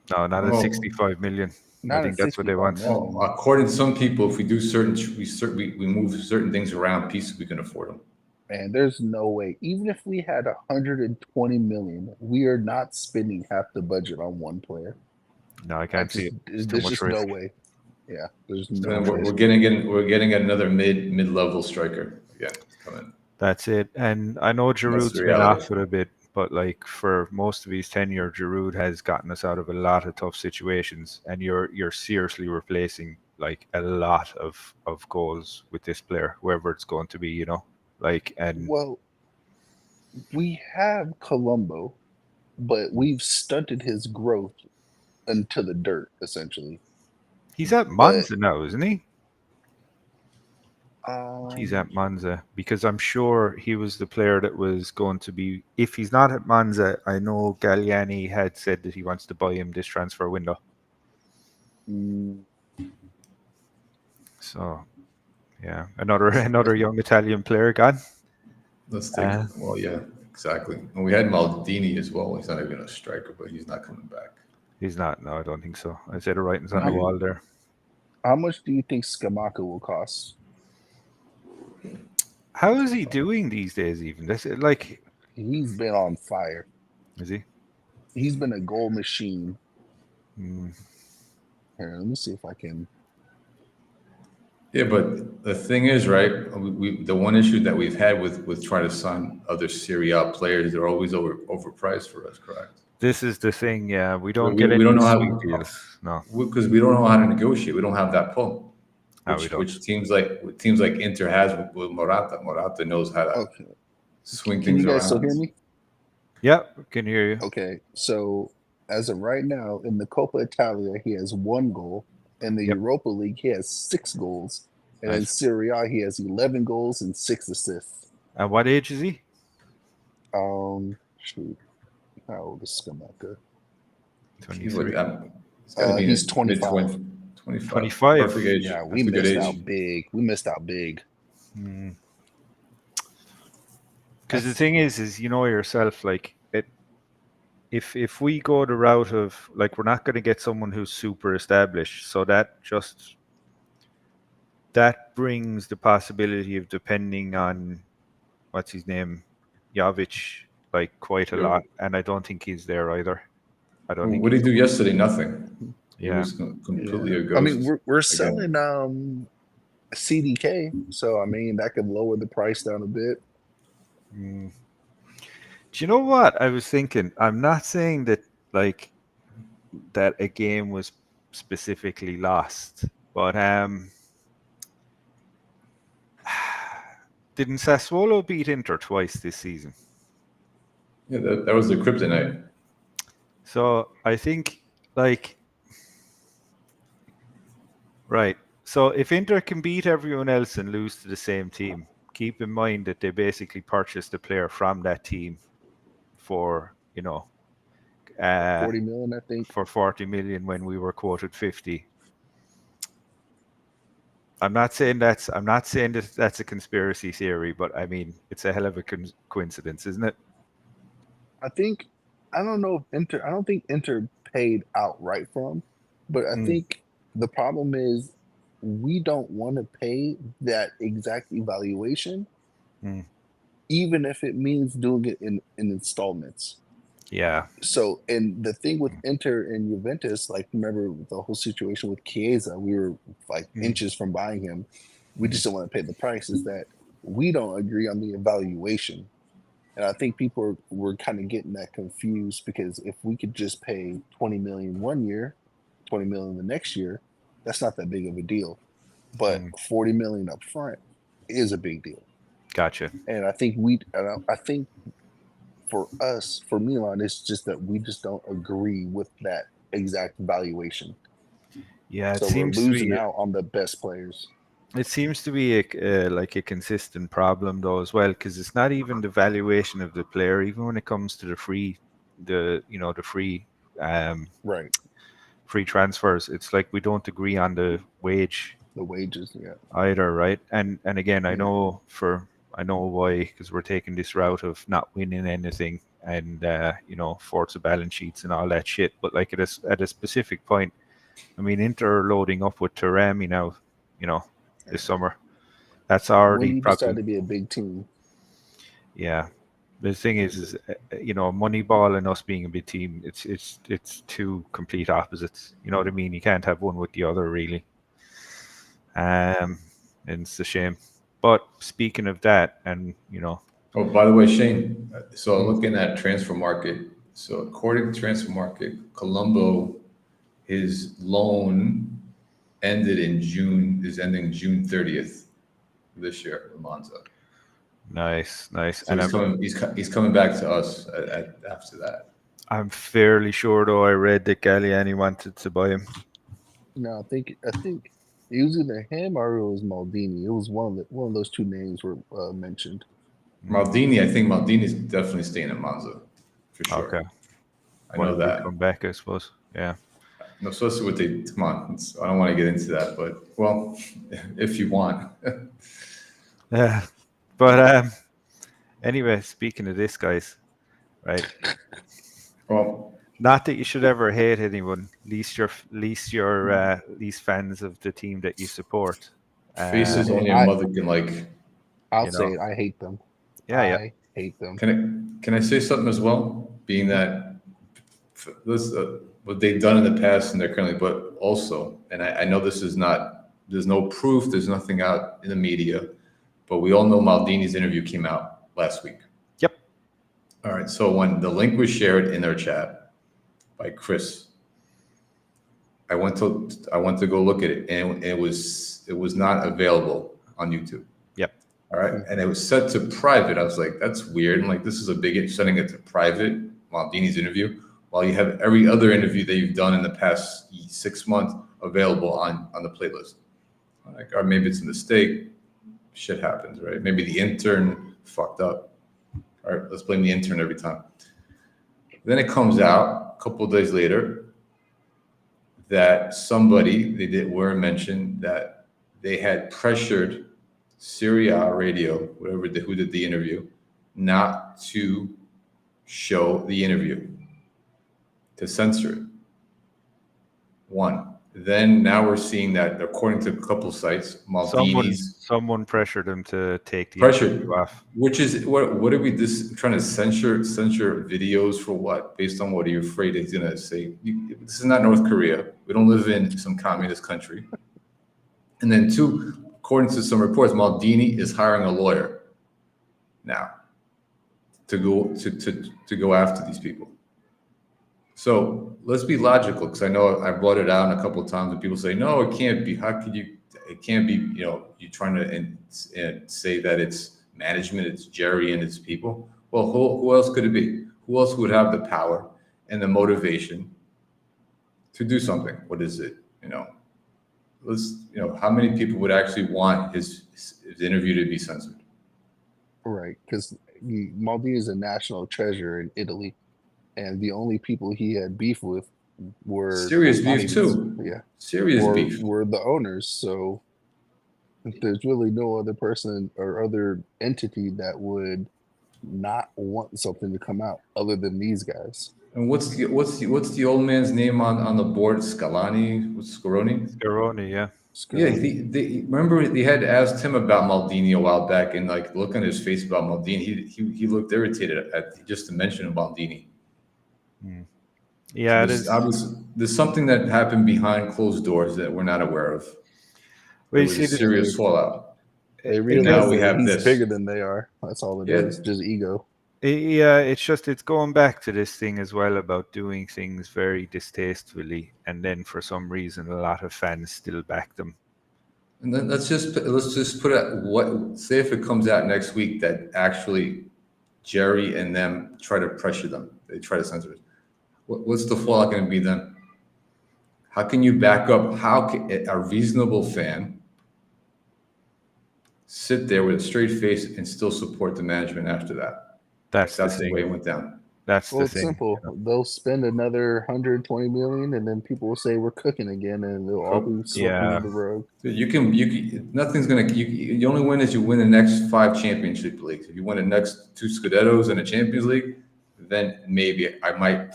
No, not at 65 million. I think that's what they want. Well, according to some people, if we do we move certain things around, pieces, we can afford them. Man, there's no way. Even if we had 120 million, we are not spending half the budget on one player. No, I can't see it. There's just no way. Yeah, there's no. We're getting another mid-level striker. Yeah, coming. That's it. And I know That's Giroud's the been reality. off it a bit, but like for most of his tenure, Giroud has gotten us out of a lot of tough situations, and you're seriously replacing like a lot of goals with this player, whoever it's going to be, like, and Well, we have Colombo, but we've stunted his growth into the dirt, essentially. he's at But Monza now, isn't he? He's at Monza because I'm sure he was the player that was going to be. If he's not at Monza, I know Galliani had said that he wants to buy him this transfer window. mm, So, yeah, another young Italian player gone. Let's take. Uh, Well, yeah, exactly. And we had Maldini as well. He's not even a striker, but he's not coming back. He's not. No, I don't think so. I said the writing's on how, the wall there. how much do you think Skamaka will cost? How is he doing these days? Even that's like, He's been on fire. is he? He's been a goal machine. Mm, Here, let me see if I can. Yeah, but the thing is, right? The one issue that we've had with trying to sign other Serie A players, they're always overpriced for us. Correct? this is the thing. Yeah, we don't We, get we don't any know sweet how deals. No, because we don't know how to negotiate. We don't have that pull, no, we don't. which teams like Inter has with Morata. Morata knows how to Okay. swing Can things you guys still around. hear me? Yeah, can hear you. Okay. So as of right now, in the Coppa Italia, he has 1 goal. In the Yep. Europa League, he has 6 goals. And in Nice. Serie A, he has 11 goals and 6 assists. And what age is he? Shoot. How old is Skamaka? He's like 23. he's got to be in He's his 25. mid 25. 25. Perfect age. Yeah, That's a good age. big. We missed out big. Because the thing is you know yourself, like it. If we go the route of like we're not going to get someone who's super established, so that brings the possibility of depending on what's his name, Jovic, like quite a Yeah. lot, and I don't think he's there either. I don't think. What did he do yesterday? Nothing. He Yeah. was completely a ghost. I mean, we're again. selling CDK, so I mean that could lower the price down a bit. Do you know what I was thinking? I'm not saying that like that a game was specifically lost, but didn't Sassuolo beat Inter twice this season? Yeah, that was the kryptonite. So I think like right. So if Inter can beat everyone else and lose to the same team, keep in mind that they basically purchased a player from that team for 40 million, I think. for 40 million when we were quoted 50. I'm not saying that that's a conspiracy theory, but I mean it's a hell of a coincidence, isn't it? I don't think Inter paid outright for him, but I think the problem is we don't want to pay that exact evaluation, even if it means doing it in installments. Yeah. So, and the thing with Inter and Juventus, like remember the whole situation with Chiesa, we were like inches from buying him. We just don't want to pay the price. Is that we don't agree on the evaluation. And I think people were kind of getting that confused because if we could just pay 20 million one year, 20 million the next year, that's not that big of a deal. But 40 million up front is a big deal. Gotcha. And I think I think for us, for Milan, it's just that we just don't agree with that exact valuation. Yeah, so we're losing out on the best players. It seems to be like a consistent problem though as well, because it's not even the valuation of the player, even when it comes to the free right free transfers. It's like we don't agree on the wages, yeah, either, right? And again, I know why, because we're taking this route of not winning anything and Forza balance sheets and all that shit. But like at a specific point, I mean, Inter loading up with Taremi now, this summer. That's already when you probably decide to be a big team. Yeah, the thing is Moneyball and us being a big team, it's two complete opposites. You know what I mean? You can't have one with the other, really. And it's a shame. But speaking of that, and Oh, by the way, Shane, so looking at transfer market, so according to transfer market, Colombo, his loan is ending June 30th this year in Monza. nice. So And he's coming back to us after that. I'm fairly sure, though, I read that Galliani wanted to buy him. No, I think it was either him or it was Maldini. It was one of those two names were mentioned. Maldini, I think Maldini's definitely staying at Monza for sure. Okay. I know When they that. come back, I suppose. Yeah. No, especially what they come on. I don't want to get into that, but well, if you want. Yeah. But anyway, speaking of this, guys, right? Well, Not that you should ever hate anyone, least fans of the team that you support. faces only a I- mother can like. I'll You say know. it. I hate them. Yeah. I hate them. Can I say something as well? Being that this what they've done in the past and they're currently, but also, and I know this is not. There's no proof. There's nothing out in the media, but we all know Maldini's interview came out last week. Yep. All right. So when the link was shared in their chat by Chris, I went to go look at it, and it was not available on YouTube. Yep. All right. And it was set to private. I was like, that's weird. I'm like, this is a big setting it to private, Maldini's interview, while you have every other interview that you've done in the past 6 months available on the playlist. I'm like, or maybe it's a mistake. Shit happens, right? Maybe the intern fucked up. All right, let's blame the intern every time. Then it comes out a couple of days later that were mentioned that they had pressured Syria Radio, who did the interview, not to show the interview, to censor it. One. Then now we're seeing that according to a couple sites, Maldini's Someone pressured him to take the pressured, interview off. which is what are we trying to censor videos for what? Based on what are you afraid he's gonna say? This is not North Korea. We don't live in some communist country. And then two, according to some reports, Maldini is hiring a lawyer now to go after these people. So let's be logical, because I know I brought it out a couple of times, and people say, "No, it can't be. How could you? It can't be. You're trying to say that it's management, it's Jerry and his people." Well, who else could it be? Who else would have the power and the motivation to do something? What is it? How many people would actually want his interview to be censored? Right, because Maldini is a national treasure in Italy, and the only people he had beef with were Serious beef too. Yeah, Serious beef. Were the owners. So there's really no other person or other entity that would not want something to come out other than these guys. And what's the old man's name on the board? Scaroni? Yeah. Yeah, they remember they had asked him about Maldini a while back, and like look on his face about Maldini, he looked irritated at just to mention Maldini. Yeah, So there's something that happened behind closed doors that we're not aware of. Well, It was a serious fallout. They now realize we that have he's this. bigger than they are. That's all it is. Yeah. Just ego. Yeah, it's going back to this thing as well about doing things very distastefully, and then for some reason a lot of fans still back them. And then let's just put it. Say if it comes out next week that actually Jerry and them try to pressure them, they try to censor it. What's the fallout going to be then? How can you back up? How can a reasonable fan sit there with a straight face and still support the management after that? That's the way it went down. That's Well, the it's thing. simple. They'll spend another 120 million, and then people will say we're cooking again, and they'll all be swept under the rug. Dude, you can. Nothing's gonna. The only win is you win the next 5 championship leagues. If you win the next 2 Scudettos and a Champions League, then maybe I might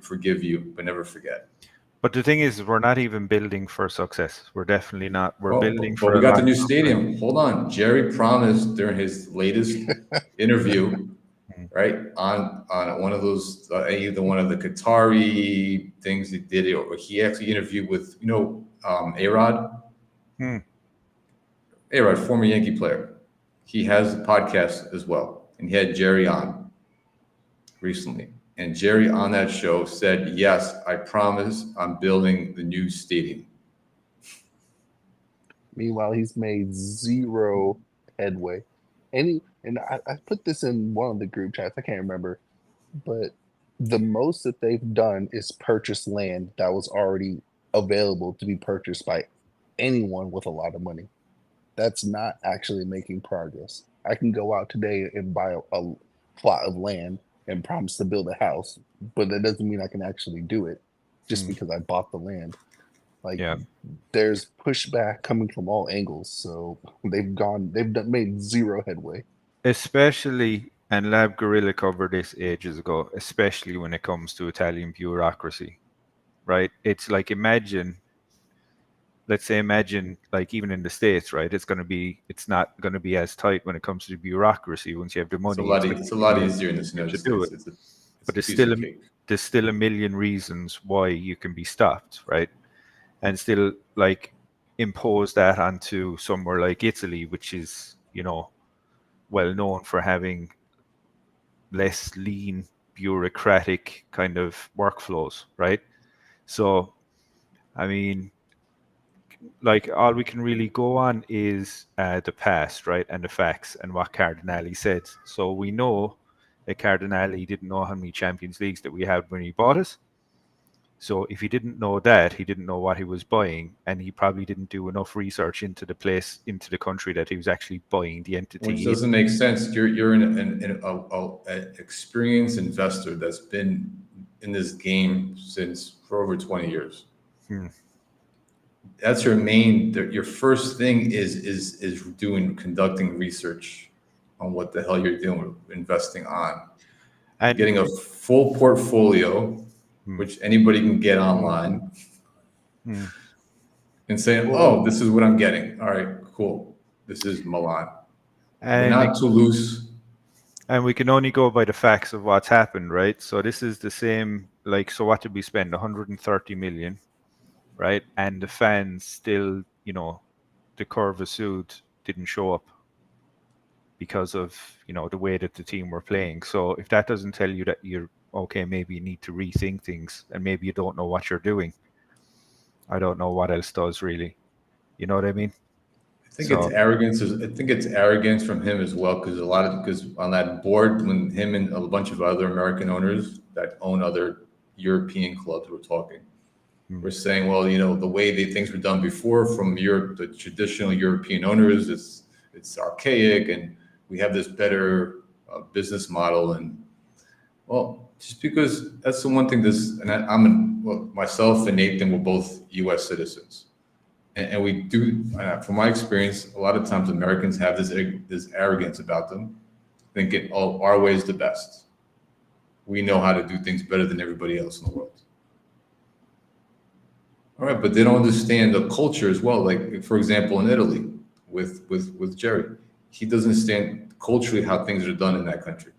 forgive you, but never forget. But the thing is, we're not even building for success. We're definitely not. We're building for. But we got the new stadium. Hold on, Jerry promised during his latest interview, right, on one of those either one of the Qatari things he did, or he actually interviewed with A-Rod. A-Rod, former Yankee player. He has a podcast as well, and he had Jerry on recently. And Jerry on that show said, yes, I promise I'm building the new stadium. Meanwhile, he's made zero headway. And I put this in one of the group chats. I can't remember, but the most that they've done is purchase land that was already available to be purchased by anyone with a lot of money. That's not actually making progress. I can go out today and buy a plot of land and promise to build a house, but that doesn't mean I can actually do it just because I bought the land. Like, Yeah. there's pushback coming from all angles, so made zero headway. Especially, and Lab Gorilla covered this ages ago, especially when it comes to Italian bureaucracy, right? It's like let's say imagine like even in the States, right? It's not going to be as tight when it comes to the bureaucracy. Once you have the money, It's a lot easier in the United to do States. it. It's But a piece of cake. there's still a million reasons why you can be stopped, right? And still like impose that onto somewhere like Italy, which is, well known for having less lean, bureaucratic kind of workflows, right? So, I mean, like all we can really go on is the past, right, and the facts and what Cardinale said. So we know that Cardinale didn't know how many Champions Leagues that we had when he bought us. So if he didn't know that, he didn't know what he was buying, and he probably didn't do enough research into the place, into the country that he was actually buying the entity. Which doesn't make sense. You're an experienced investor that's been in this game for over 20 years. That's your first thing is conducting research on what the hell you're doing with investing on. And getting a full portfolio, which anybody can get online, and saying, oh, this is what I'm getting. All right, cool. This is Milan. And we're not too loose. And we can only go by the facts of what's happened, right? So this is the same, like, so what did we spend? 130 million, right? And the fans still, the Curva Sud didn't show up because of, the way that the team were playing. So if that doesn't tell you that you're, okay, maybe you need to rethink things and maybe you don't know what you're doing, I don't know what else does really. You know what I mean? I think it's arrogance. I think it's arrogance from him as well, because on that board, when him and a bunch of other American owners that own other European clubs were talking, we're saying, well, the way things were done before from Europe, the traditional European owners, it's archaic, and we have this better business model. And well, just because that's the one thing. Myself and Nathan were both U.S. citizens. And we do, from my experience, a lot of times Americans have this arrogance about them, thinking, oh, our way is the best. We know how to do things better than everybody else in the world. All right, but they don't understand the culture as well. Like, for example, in Italy, with Jerry, he doesn't understand culturally how things are done in that country.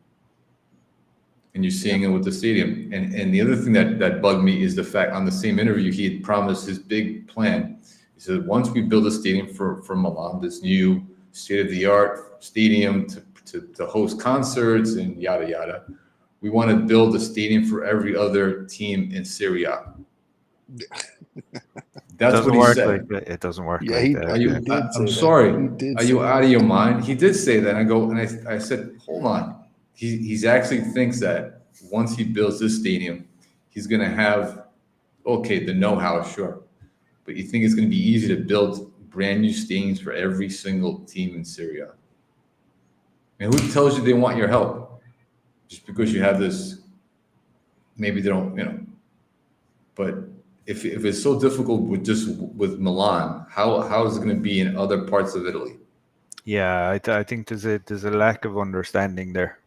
And you're seeing it with the stadium. And the other thing that bugged me is the fact, on the same interview, he had promised his big plan. He said, once we build a stadium for Milan, this new state-of-the-art stadium to host concerts and yada, yada, we want to build a stadium for every other team in Serie A. That's what he said. It doesn't work like that. I'm sorry. Are you out of your mind? He did say that. And I said, hold on. He actually thinks that once he builds this stadium, he's going to have, the know-how, sure. But you think it's going to be easy to build brand new stadiums for every single team in Syria? And who tells you they want your help? Just because you have this, maybe they don't, But if it's so difficult with Milan, how is it going to be in other parts of Italy? Yeah, I think there's a lack of understanding there.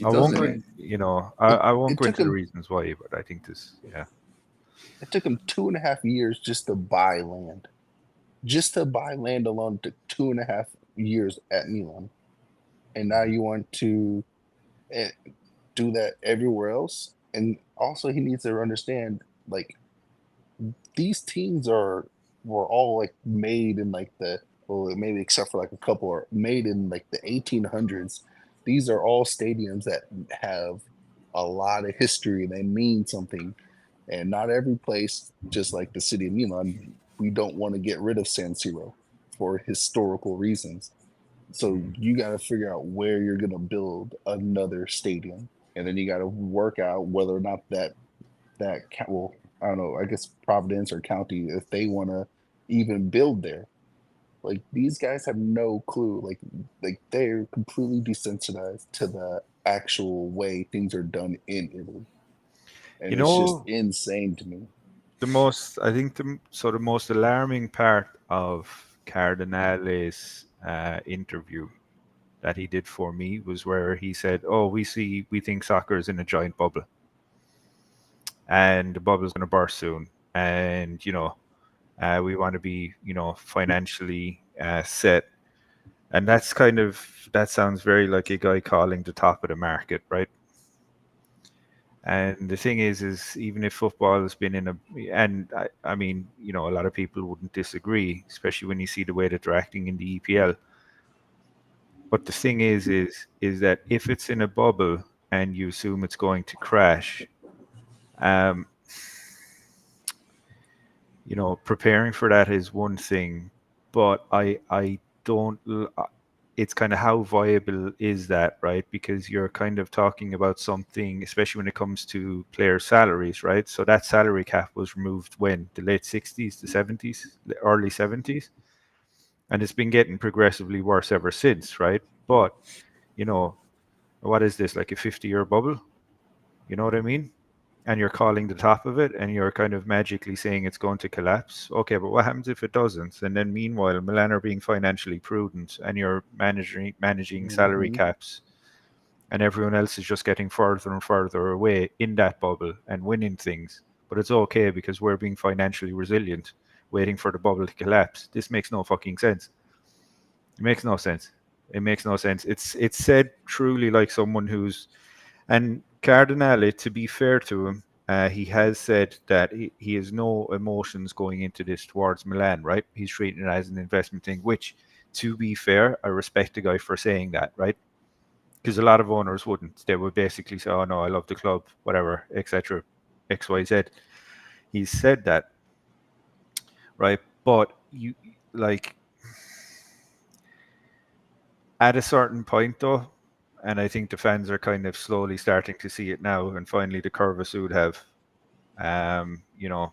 I won't go into the reasons why, but I think It took him 2.5 years just to buy land. Just to buy land alone took 2.5 years at Milan. And now you want to do that everywhere else? And also he needs to understand, like, these teams were all like made in like the well, maybe except for like a couple are made in like the 1800s. These are all stadiums that have a lot of history. They mean something, and not every place, just like the city of Milan, we don't want to get rid of San Siro for historical reasons. So you got to figure out where you're going to build another stadium, and then you got to work out whether or not well, I don't know, I guess Providence or county, if they want to even build there. Like these guys have no clue. Like they're completely desensitized to the actual way things are done in Italy, You and it's just know, insane to me. I think the most alarming part of Cardinale's interview that he did for me was where he said, "Oh, we think soccer is in a giant bubble, and the bubble is going to burst soon, and we want to be financially set." And that sounds very like a guy calling the top of the market, right? And the thing is even if football has been and I mean, a lot of people wouldn't disagree, especially when you see the way that they're acting in the EPL. But the thing is that if it's in a bubble and you assume it's going to crash, um, preparing for that is one thing, but I don't. It's kind of how viable is that, right? Because you're kind of talking about something, especially when it comes to player salaries, right? So that salary cap was removed when the late 60s, the 70s, the early 70s, and it's been getting progressively worse ever since, right? But you know, what is this, like a 50-year bubble? You know what I mean? And you're calling the top of it and you're kind of magically saying it's going to collapse. Okay, but what happens if it doesn't? And then meanwhile, Milan are being financially prudent and you're managing salary Hmm. caps, and everyone else is just getting further and further away in that bubble and winning things. But it's okay because we're being financially resilient, waiting for the bubble to collapse. This makes no fucking sense. It makes no sense. It makes no sense. It's said truly like someone who's, and Cardinale, to be fair to him, he has said that he has no emotions going into this towards Milan, right? He's treating it as an investment thing, which, to be fair, I respect the guy for saying that, right? Because a lot of owners wouldn't. They would basically say, "Oh no, I love the club, whatever, etc." X, Y, Z. He's said that, right? But you like at a certain point, though, and I think the fans are kind of slowly starting to see it now, and finally the Curva would have, um, you know,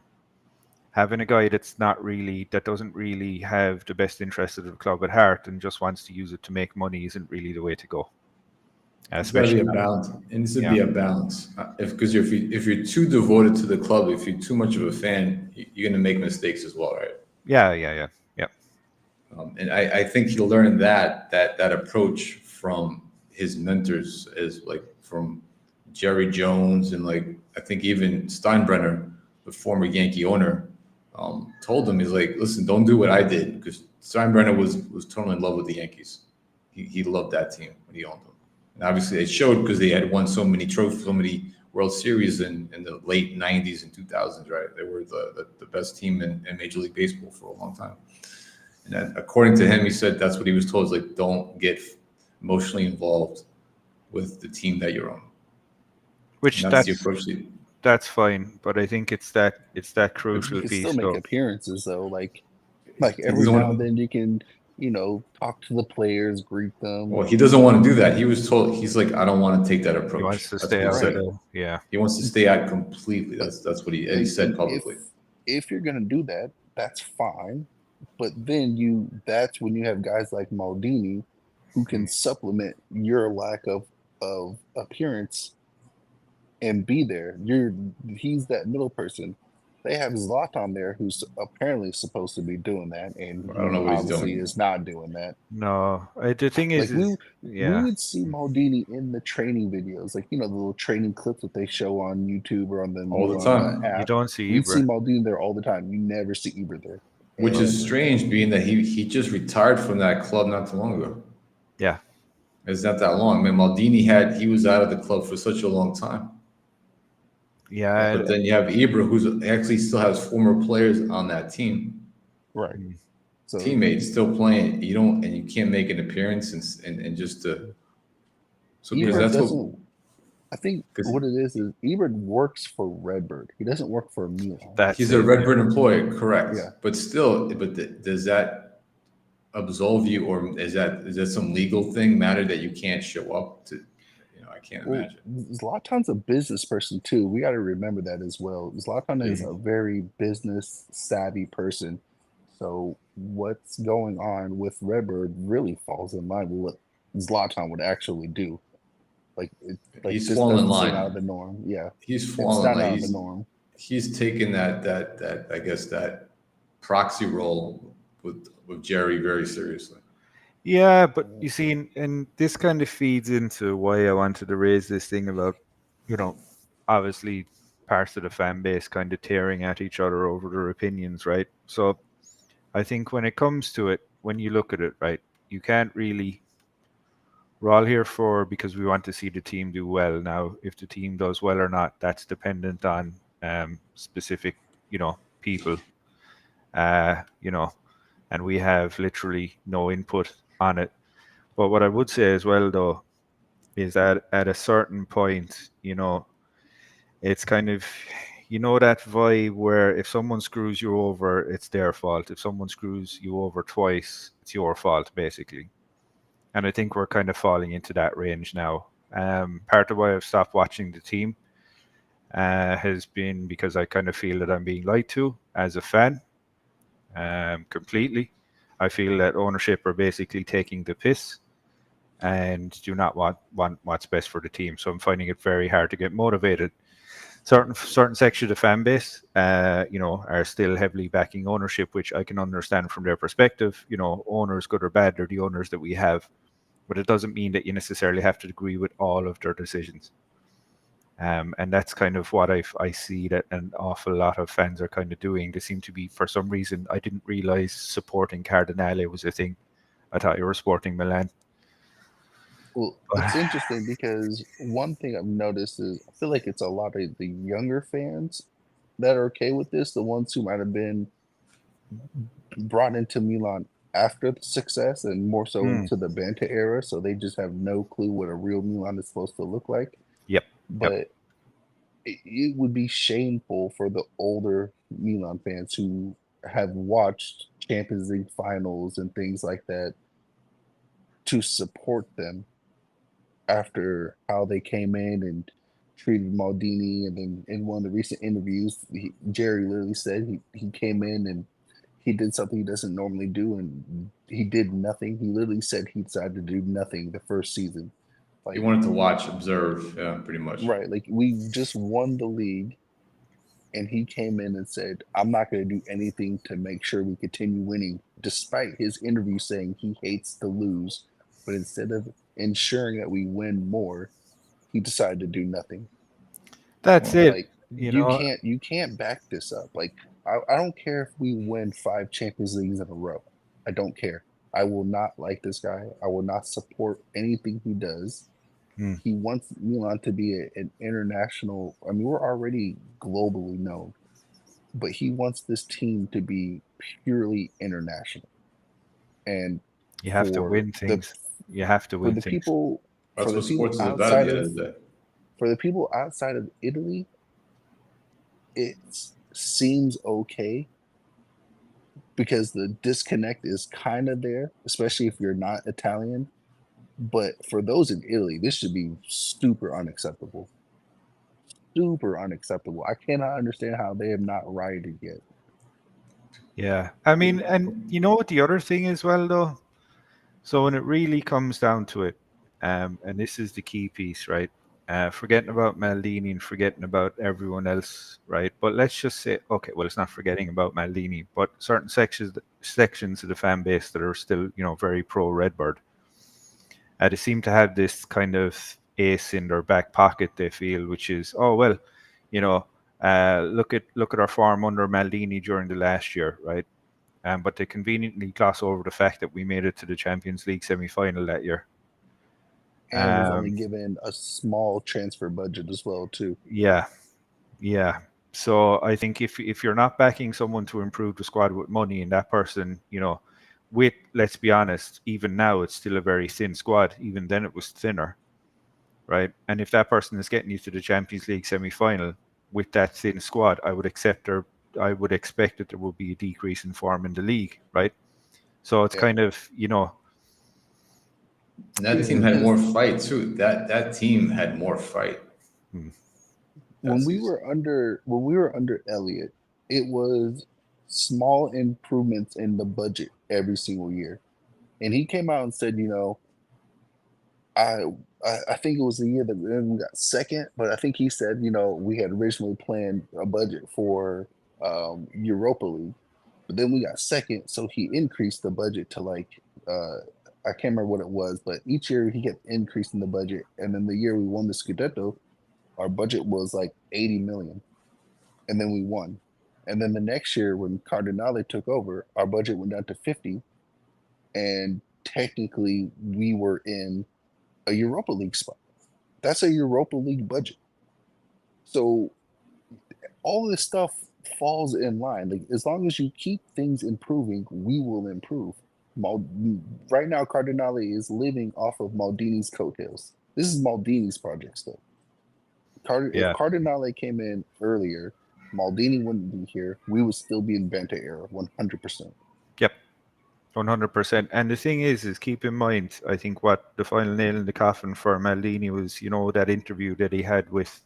having a guy that doesn't really have the best interest of the club at heart and just wants to use it to make money isn't really the way to go. It's got to be Especially a now. balance. It needs to Yeah, be a balance. Because if you're too devoted to the club, if you're too much of a fan, you're going to make mistakes as well, right? yeah. And I think he learned that approach from his mentors, as like from Jerry Jones, and like I think even Steinbrenner, the former Yankee owner, told him, he's like, listen, don't do what I did, because Steinbrenner was totally in love with the Yankees. He loved that team when he owned them, and obviously it showed because they had won so many trophies, so many World Series in the late '90s and 2000s. Right, they were the best team in Major League Baseball for a long time. And that, according to him, he said that's what he was told. Is like, don't get emotionally involved with the team that you're on. And Which that's the approach. that's fine, but I think it's that You crucial can still piece, make though. appearances though. Like He every doesn't now and want. then you can, talk to the players, greet them. Well, he doesn't want to do that. He was told. He's like, I don't want to take that He wants approach. to That's what stay he out of said. Right. the yeah. He wants to stay out completely. But That's what he and, said and if publicly. if you're gonna do that, that's fine. But then that's when you have guys like Maldini who can supplement your lack of appearance and be there. He's that middle person. They have Zlatan there, who's apparently supposed to be doing that, and I don't he know what he's obviously doing. is not doing that. No, the thing Like is we yeah, would see Maldini in the training videos, like the little training clips that they show on YouTube or on the All the Milan time, you app. don't see We'd see Ibra. Maldini there all the time. You never see Ibra there, which is and strange, being that he just retired from that club not too long ago. Yeah, It's not that long. I mean, he was out of the club for such a long time. yeah. But then you have Ibra, who's actually still has former players on that team. right. Mm. So teammates still playing. You don't, and you can't make an appearance and just to. So because Ebert that's what. doesn't. I think Because what it is Ebert works for Redbird. He doesn't work for Milan. That's he's a it. Redbird employee, correct? Yeah. But still, does that absolve you, or is that some legal thing matter that you can't show up to? I can't Well, imagine. Zlatan's a business person too. We got to remember that as well. Zlatan is a very business savvy person. So what's going on with Redbird really falls in line with what Zlatan would actually do. Like He's this fallen in doesn't seem out line. of the norm. Yeah, He's it's fallen not like out of the norm. he's taken that I guess that proxy role with Jerry very seriously. Yeah, but you see, and this kind of feeds into why I wanted to raise this thing about, you know, obviously parts of the fan base kind of tearing at each other over their opinions, right? So I think when it comes to it, when you look at it, right, you can't really. We're all here for because we want to see the team do well. Now, if the team does well or not, that's dependent on specific, people, you know, and we have literally no input on it. But what I would say as well, though, is that at a certain point, it's kind of, that vibe where if someone screws you over, it's their fault. If someone screws you over twice, it's your fault, basically. And I think we're kind of falling into that range now. Part of why I've stopped watching the team has been because I kind of feel that I'm being lied to as a fan, completely. I feel that ownership are basically taking the piss and do not want what's best for the team. So I'm finding it very hard to get motivated. Certain section of the fan base, are still heavily backing ownership, which I can understand from their perspective. Owners, good or bad, they're the owners that we have, but it doesn't mean that you necessarily have to agree with all of their decisions. And that's kind of what I see that an awful lot of fans are kind of doing. They seem to be, for some reason, I didn't realize supporting Cardinale was a thing. I thought you were supporting Milan. Well, it's interesting because one thing I've noticed is I feel like it's a lot of the younger fans that are okay with this, the ones who might have been brought into Milan after the success and more so into the Banta era, so they just have no clue what a real Milan is supposed to look like. Yep. But it would be shameful for the older Milan fans who have watched Champions League finals and things like that to support them after how they came in and treated Maldini. And then in one of the recent interviews, Jerry literally said he came in and he did something he doesn't normally do, and he did nothing. He literally said he decided to do nothing the first season. He wanted to watch, observe, yeah, pretty much. Right. Like we just won the league and he came in and said, I'm not going to do anything to make sure we continue winning, despite his interview saying he hates to lose. But instead of ensuring that we win more, he decided to do nothing. That's it. Like you can't back this up. Like I don't care if we win 5 Champions Leagues in a row. I don't care. I will not like this guy. I will not support anything he does. He wants Milan to be an international. I mean, we're already globally known, but he wants this team to be purely international. And you have to win things. You have to win for the things. people. That's For the what people sports is about at outside the end of of the day. for the people outside of Italy, it seems okay because the disconnect is kind of there, especially if you're not Italian. But for those in Italy, this should be super unacceptable. Super unacceptable. I cannot understand how they have not rioted yet. Yeah. I mean, and you know what the other thing is, well, though? So when it really comes down to it, and this is the key piece, right? Forgetting about Maldini and forgetting about everyone else, right? But let's just say, okay, well, it's not forgetting about Maldini, but certain sections of the fan base that are still, very pro Redbird, they seem to have this kind of ace in their back pocket. They feel, which is, oh well, look at our form under Maldini during the last year, right? But they conveniently gloss over the fact that we made it to the Champions League semi-final that year. And was only given a small transfer budget as well, too. Yeah. So I think if you're not backing someone to improve the squad with money, and that person, with, let's be honest, even now it's still a very thin squad. Even then it was thinner, right? And if that person is getting you to the Champions League semi-final with that thin squad, I would expect that there will be a decrease in form in the league, right? So it's kind of, And that team had more fight too. That team had more fight. When we were under Elliott, it was small improvements in the budget every single year, and he came out and said, I think it was the year that we got second, but I think he said, we had originally planned a budget for Europa League, but then we got second, so he increased the budget to I can't remember what it was, but each year he kept increasing the budget, and then the year we won the Scudetto, our budget was like 80 million, and then we won. And then the next year when Cardinale took over, our budget went down to 50, and technically we were in a Europa League spot. That's a Europa League budget. So all this stuff falls in line. Like, as long as you keep things improving, we will improve. Right now, Cardinale is living off of Maldini's coattails. This is Maldini's project still. If Cardinale came in earlier, Maldini wouldn't be here. We would still be in Banta era, 100%. Yep, 100%. And the thing is keep in mind, I think what the final nail in the coffin for Maldini was, that interview that he had with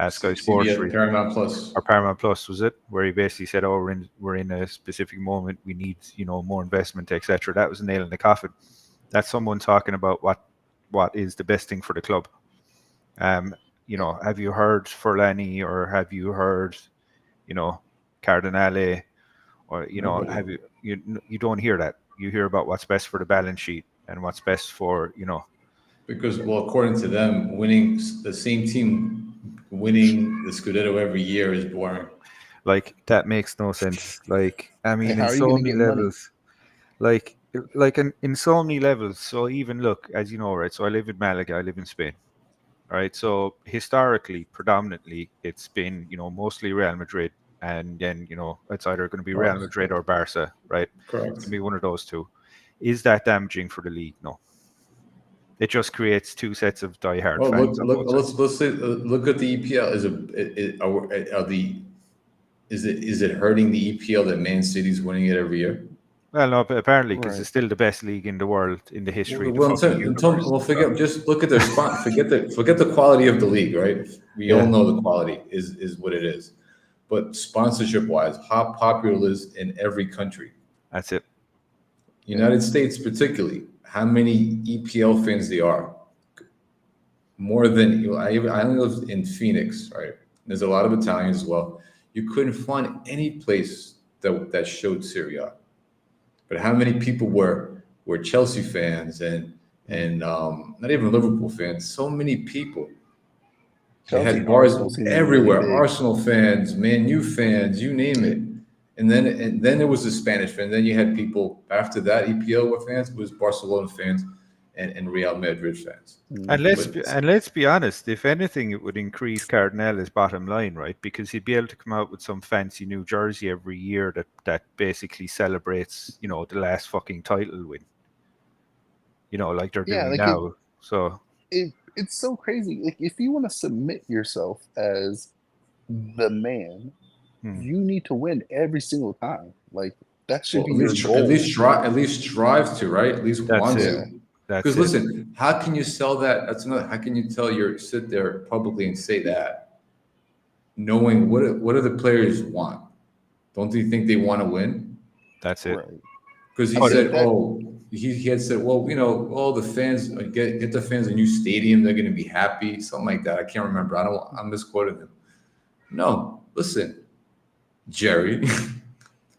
Sky Sports, Paramount Plus, or Paramount Plus, was it, where he basically said, "Oh, we're in a specific moment. We need, more investment, etc." That was a nail in the coffin. That's someone talking about what is the best thing for the club. Have you heard Forlani, or have you heard, Cardinale, or have you don't hear that. You hear about what's best for the balance sheet and what's best for Because, according to them, winning the same team winning the Scudetto every year is boring. Like, that makes no sense. Like, I mean, in so many levels, like in so many levels. So even look, as you know, right? So I live in Malaga. I live in Spain. All right. So historically, predominantly, it's been mostly Real Madrid, and then it's either going to be Real Madrid or Barca, right? Correct. It's going to be one of those two. Is that damaging for the league? No. It just creates two sets of diehard fans. Look at the EPL. Is it hurting the EPL that Man City's winning it every year? Well, no, but apparently, because it's still the best league in the world in the history of the fucking universe. Just look at their spot. Forget the quality of the league, right? We all know the quality is what it is. But sponsorship-wise, how popular it is in every country. That's it. United States particularly. How many EPL fans there are? More than I live in Phoenix, right? There's a lot of Italians as well. You couldn't find any place that showed Serie A. But how many people were Chelsea fans and not even Liverpool fans? So many people. They had bars everywhere. Really Arsenal fans, Man U fans, you name it. And then there was the Spanish fan. Then you had people after that EPL were fans, was Barcelona fans and Real Madrid fans. And let's be honest, if anything, it would increase Cardinale's bottom line, right? Because he'd be able to come out with some fancy new jersey every year that basically celebrates, the last fucking title win. Like they're doing now. It's so crazy. Like, if you want to submit yourself as the man, you need to win every single time. Like, that should be your goal. At least strive to, right? At least want to. Because listen, how can you sell that? How can you sit there publicly and say that, knowing what do the players want? Don't you think they want to win? That's it. Because he had said, well, the fans get the fans a new stadium. They're going to be happy, something like that. I can't remember. I'm misquoting him. No, listen, Jerry,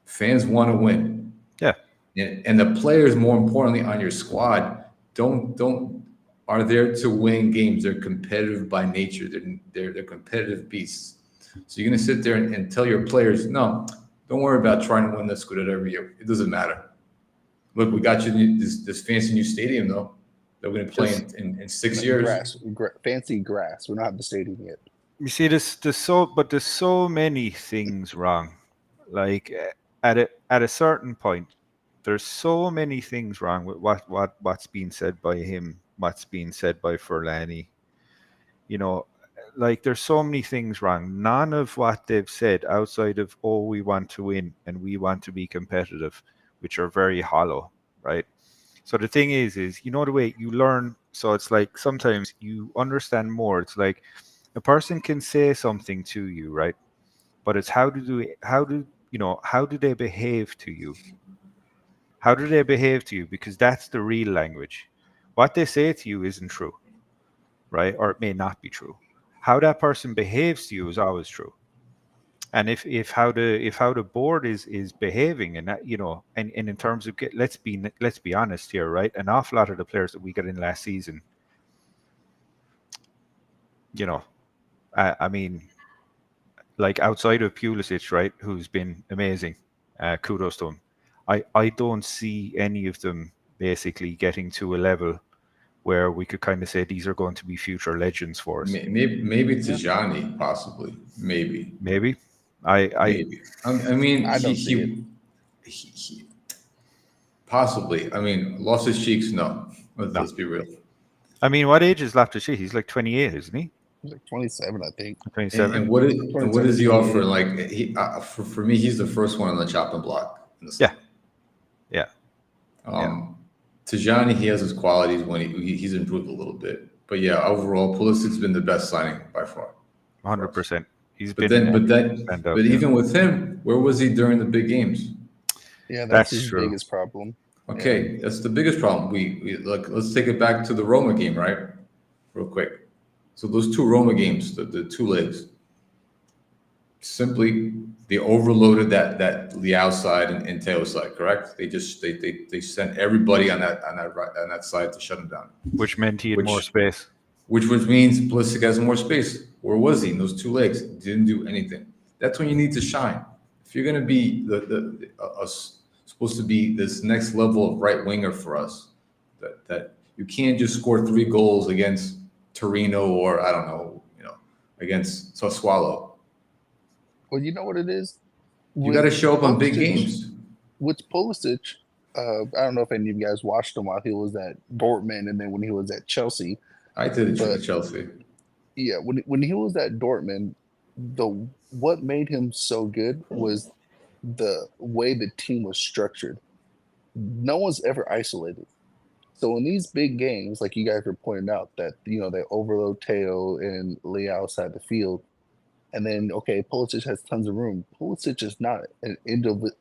fans want to win. Yeah. And the players, more importantly, on your squad, are there to win games. They're competitive by nature. They're competitive beasts. So you're going to sit there and tell your players, no, don't worry about trying to win this Scudetto every year. It doesn't matter. Look, we got you this fancy new stadium, though, that we're going to play in 6 years. Fancy grass. We don't have the stadium yet. You see, there's so many things wrong. Like, at a certain point, there's so many things wrong with what's being said by him, what's being said by Furlani. You know, like there's so many things wrong. None of what they've said outside of we want to win and we want to be competitive, which are very hollow, right? So the thing is the way you learn. So it's like sometimes you understand more. It's like a person can say something to you, right? But it's how do they behave to you? How do they behave to you? Because that's the real language. What they say to you isn't true, right? Or it may not be true. How that person behaves to you is always true. And if how the board is behaving, and that, and in terms of let's be honest here, right? An awful lot of the players that we got in last season, I mean, like outside of Pulisic, right, who's been amazing, kudos to him. I don't see any of them basically getting to a level where we could kind of say these are going to be future legends for us. Maybe Tijani, possibly. Maybe. Maybe. Maybe. I mean, I don't see it. He possibly. I mean, lost his cheeks. No. Let's be real. I mean, what age is Loftus-Cheek? He's like 28, isn't he? He's like 27, I think. 27. And what is he offering? Like for me, he's the first one on the chopping block. In the Yeah. Tijani, he has his qualities when he's improved a little bit. But yeah, overall, Pulisic's been the best signing by far. 100%. But even with him, where was he during the big games? Yeah, that's his biggest problem. Okay, that's the biggest problem. We let's take it back to the Roma game, right? Real quick. So those two Roma games, the two legs, simply they overloaded that Leao side and Teo side, correct? They sent everybody on that side to shut him down. Which meant he had more space. Which means Pulisic has more space. Where was he in those two legs? Didn't do anything. That's when you need to shine. If you're gonna be supposed to be this next level of right winger for us, that you can't just score 3 goals against Torino or I don't know, against Sassuolo. Well, you know what it is? You got to show up on big games. With Pulisic, I don't know if any of you guys watched him while he was at Dortmund and then when he was at Chelsea. I did at Chelsea. Yeah, when he was at Dortmund, what made him so good was the way the team was structured. No one's ever isolated. So in these big games, like you guys were pointing out, that they overload Teo and Leao side the field, and then Pulisic has tons of room. Pulisic is not an individual.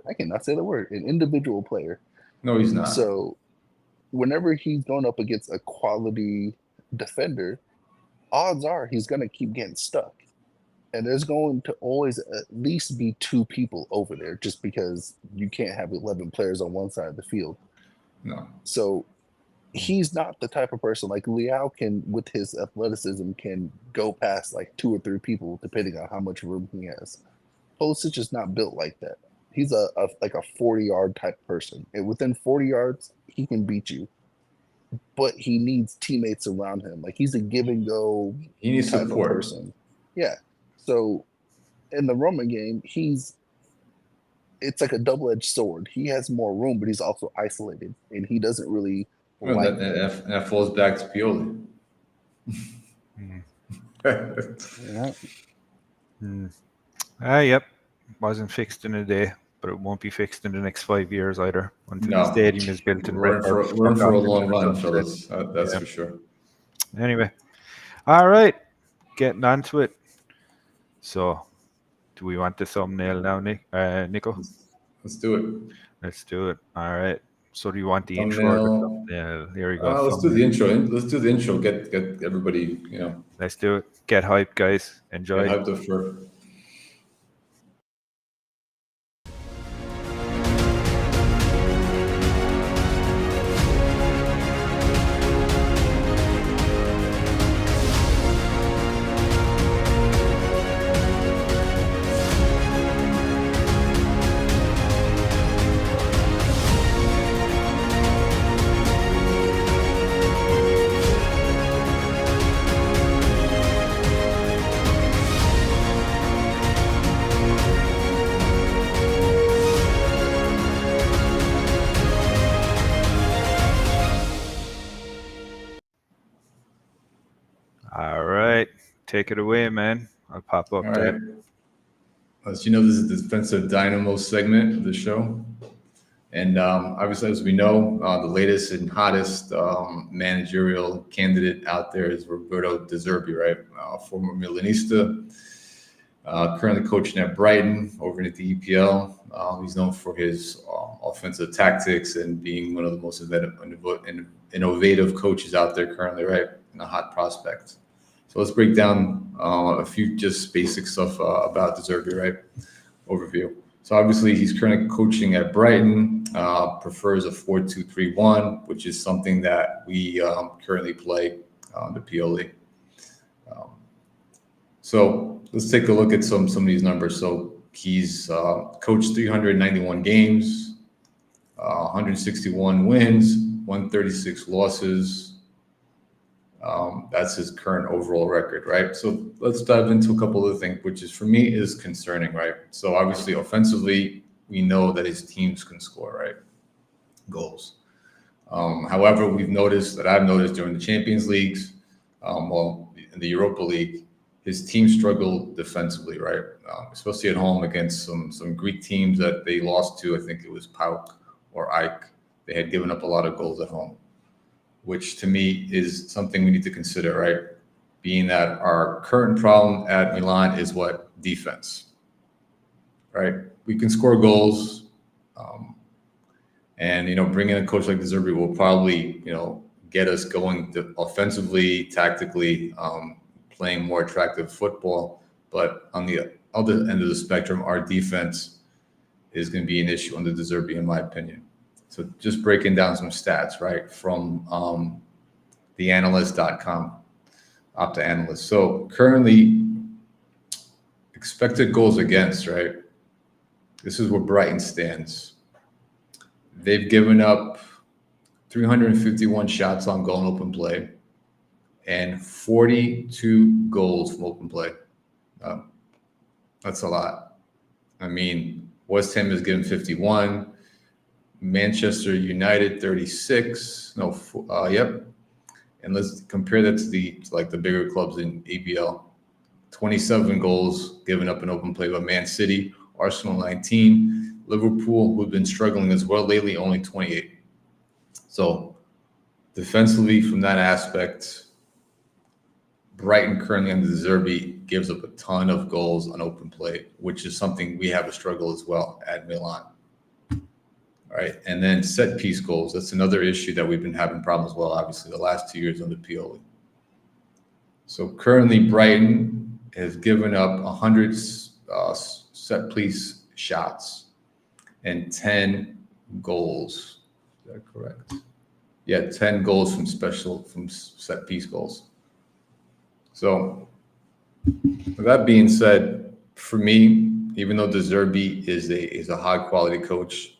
I cannot say the word. An individual player. No, he's not. So whenever he's going up against a quality defender, odds are he's going to keep getting stuck. And there's going to always at least be 2 people over there just because you can't have 11 players on one side of the field. No. So he's not the type of person like Leao can, with his athleticism, can go past like 2 or 3 people depending on how much room he has. Pulisic is not built like that. He's a 40-yard type person. And within 40 yards, he can beat you. But he needs teammates around him. Like he's a give and go he needs type support. Of person. Yeah. So in the Roma game, it's like a double-edged sword. He has more room, but he's also isolated, and he doesn't really like that. And that falls back to Pioli. Yep. Wasn't fixed in a day, but it won't be fixed in the next 5 years either. Until the stadium is built in We're in for a long run, fellas. That's for sure. Anyway, all right, getting on to it. So, do we want the thumbnail now, Nico? Let's do it. Let's do it. All right. So, do you want the thumbnail. Intro? Or the thumbnail? Here we go. Let's do the intro. Let's do the intro. Get everybody. Let's do it. Get hyped, guys. Enjoy. Get hyped up for. take it away, man. I'll pop up All there. right. As you know, this is the Defensive Dynamo segment of the show. And obviously, as we know, the latest and hottest managerial candidate out there is Roberto De Zerbi, right? Former Milanista, currently coaching at Brighton over at the EPL. He's known for his offensive tactics and being one of the most innovative coaches out there currently, right? And a hot prospect. So let's break down a few just basic stuff about De Zerbi, right? Overview. So obviously he's currently coaching at Brighton, prefers a 4-2-3-1, which is something that we currently play on the PL League. So let's take a look at some of these numbers. So he's coached 391 games, 161 wins, 136 losses. That's his current overall record, right? So let's dive into a couple of things, which is for me is concerning, right? So obviously offensively, we know that his teams can score, right? Goals. However, I've noticed during the Champions Leagues, in the Europa League, his team struggled defensively, right? Especially at home against some Greek teams that they lost to. I think it was PAOK or AEK. They had given up a lot of goals at home, which to me is something we need to consider, right? Being that our current problem at Milan is what? Defense, right? We can score goals. And, bringing a coach like De Zerbi will probably, get us going offensively, tactically, playing more attractive football. But on the other end of the spectrum, our defense is going to be an issue under De Zerbi, in my opinion. So just breaking down some stats, right, from theanalyst.com, Opta Analyst. So currently, expected goals against, right? This is where Brighton stands. They've given up 351 shots on goal in open play and 42 goals from open play. That's a lot. I mean, West Ham has given 51. Manchester United 36. Yep. And let's compare that to the bigger clubs in ABL. 27 goals given up in open play by Man City, Arsenal 19, Liverpool, who've been struggling as well lately, only 28. So defensively, from that aspect, Brighton currently under De Zerbi gives up a ton of goals on open play, which is something we have a struggle as well at Milan. All right, and then set piece goals. That's another issue that we've been having problems well, obviously, the last 2 years under Pioli. So currently, Brighton has given up 100 set piece shots and 10 goals. Is that correct? Yeah, 10 goals from set piece goals. So with that being said, for me, even though De Zerbi is a high quality coach,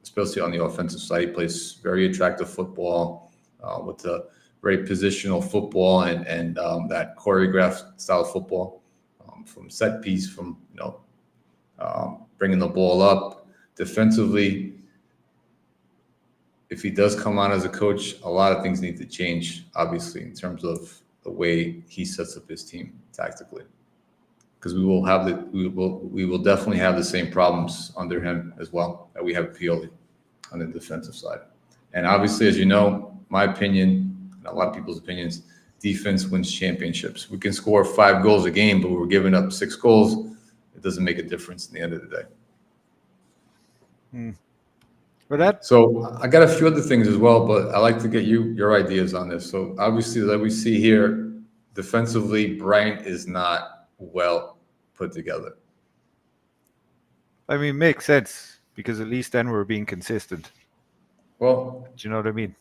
especially on the offensive side, he plays very attractive football with a very positional football and that choreographed style of football, from set piece, from bringing the ball up defensively. If he does come on as a coach, a lot of things need to change, obviously, in terms of the way he sets up his team tactically, because we will definitely have the same problems under him as well that we have Pioli on the defensive side. And obviously, as you know, my opinion, and a lot of people's opinions, defense wins championships. We can score 5 goals a game, but we're giving up 6 goals. It doesn't make a difference in the end of the day. So I got a few other things as well, but I like to get your ideas on this. So obviously, like we see here, defensively, Brighton is not well put together. I mean, makes sense, because at least then we're being consistent. Well, Do you know what I mean?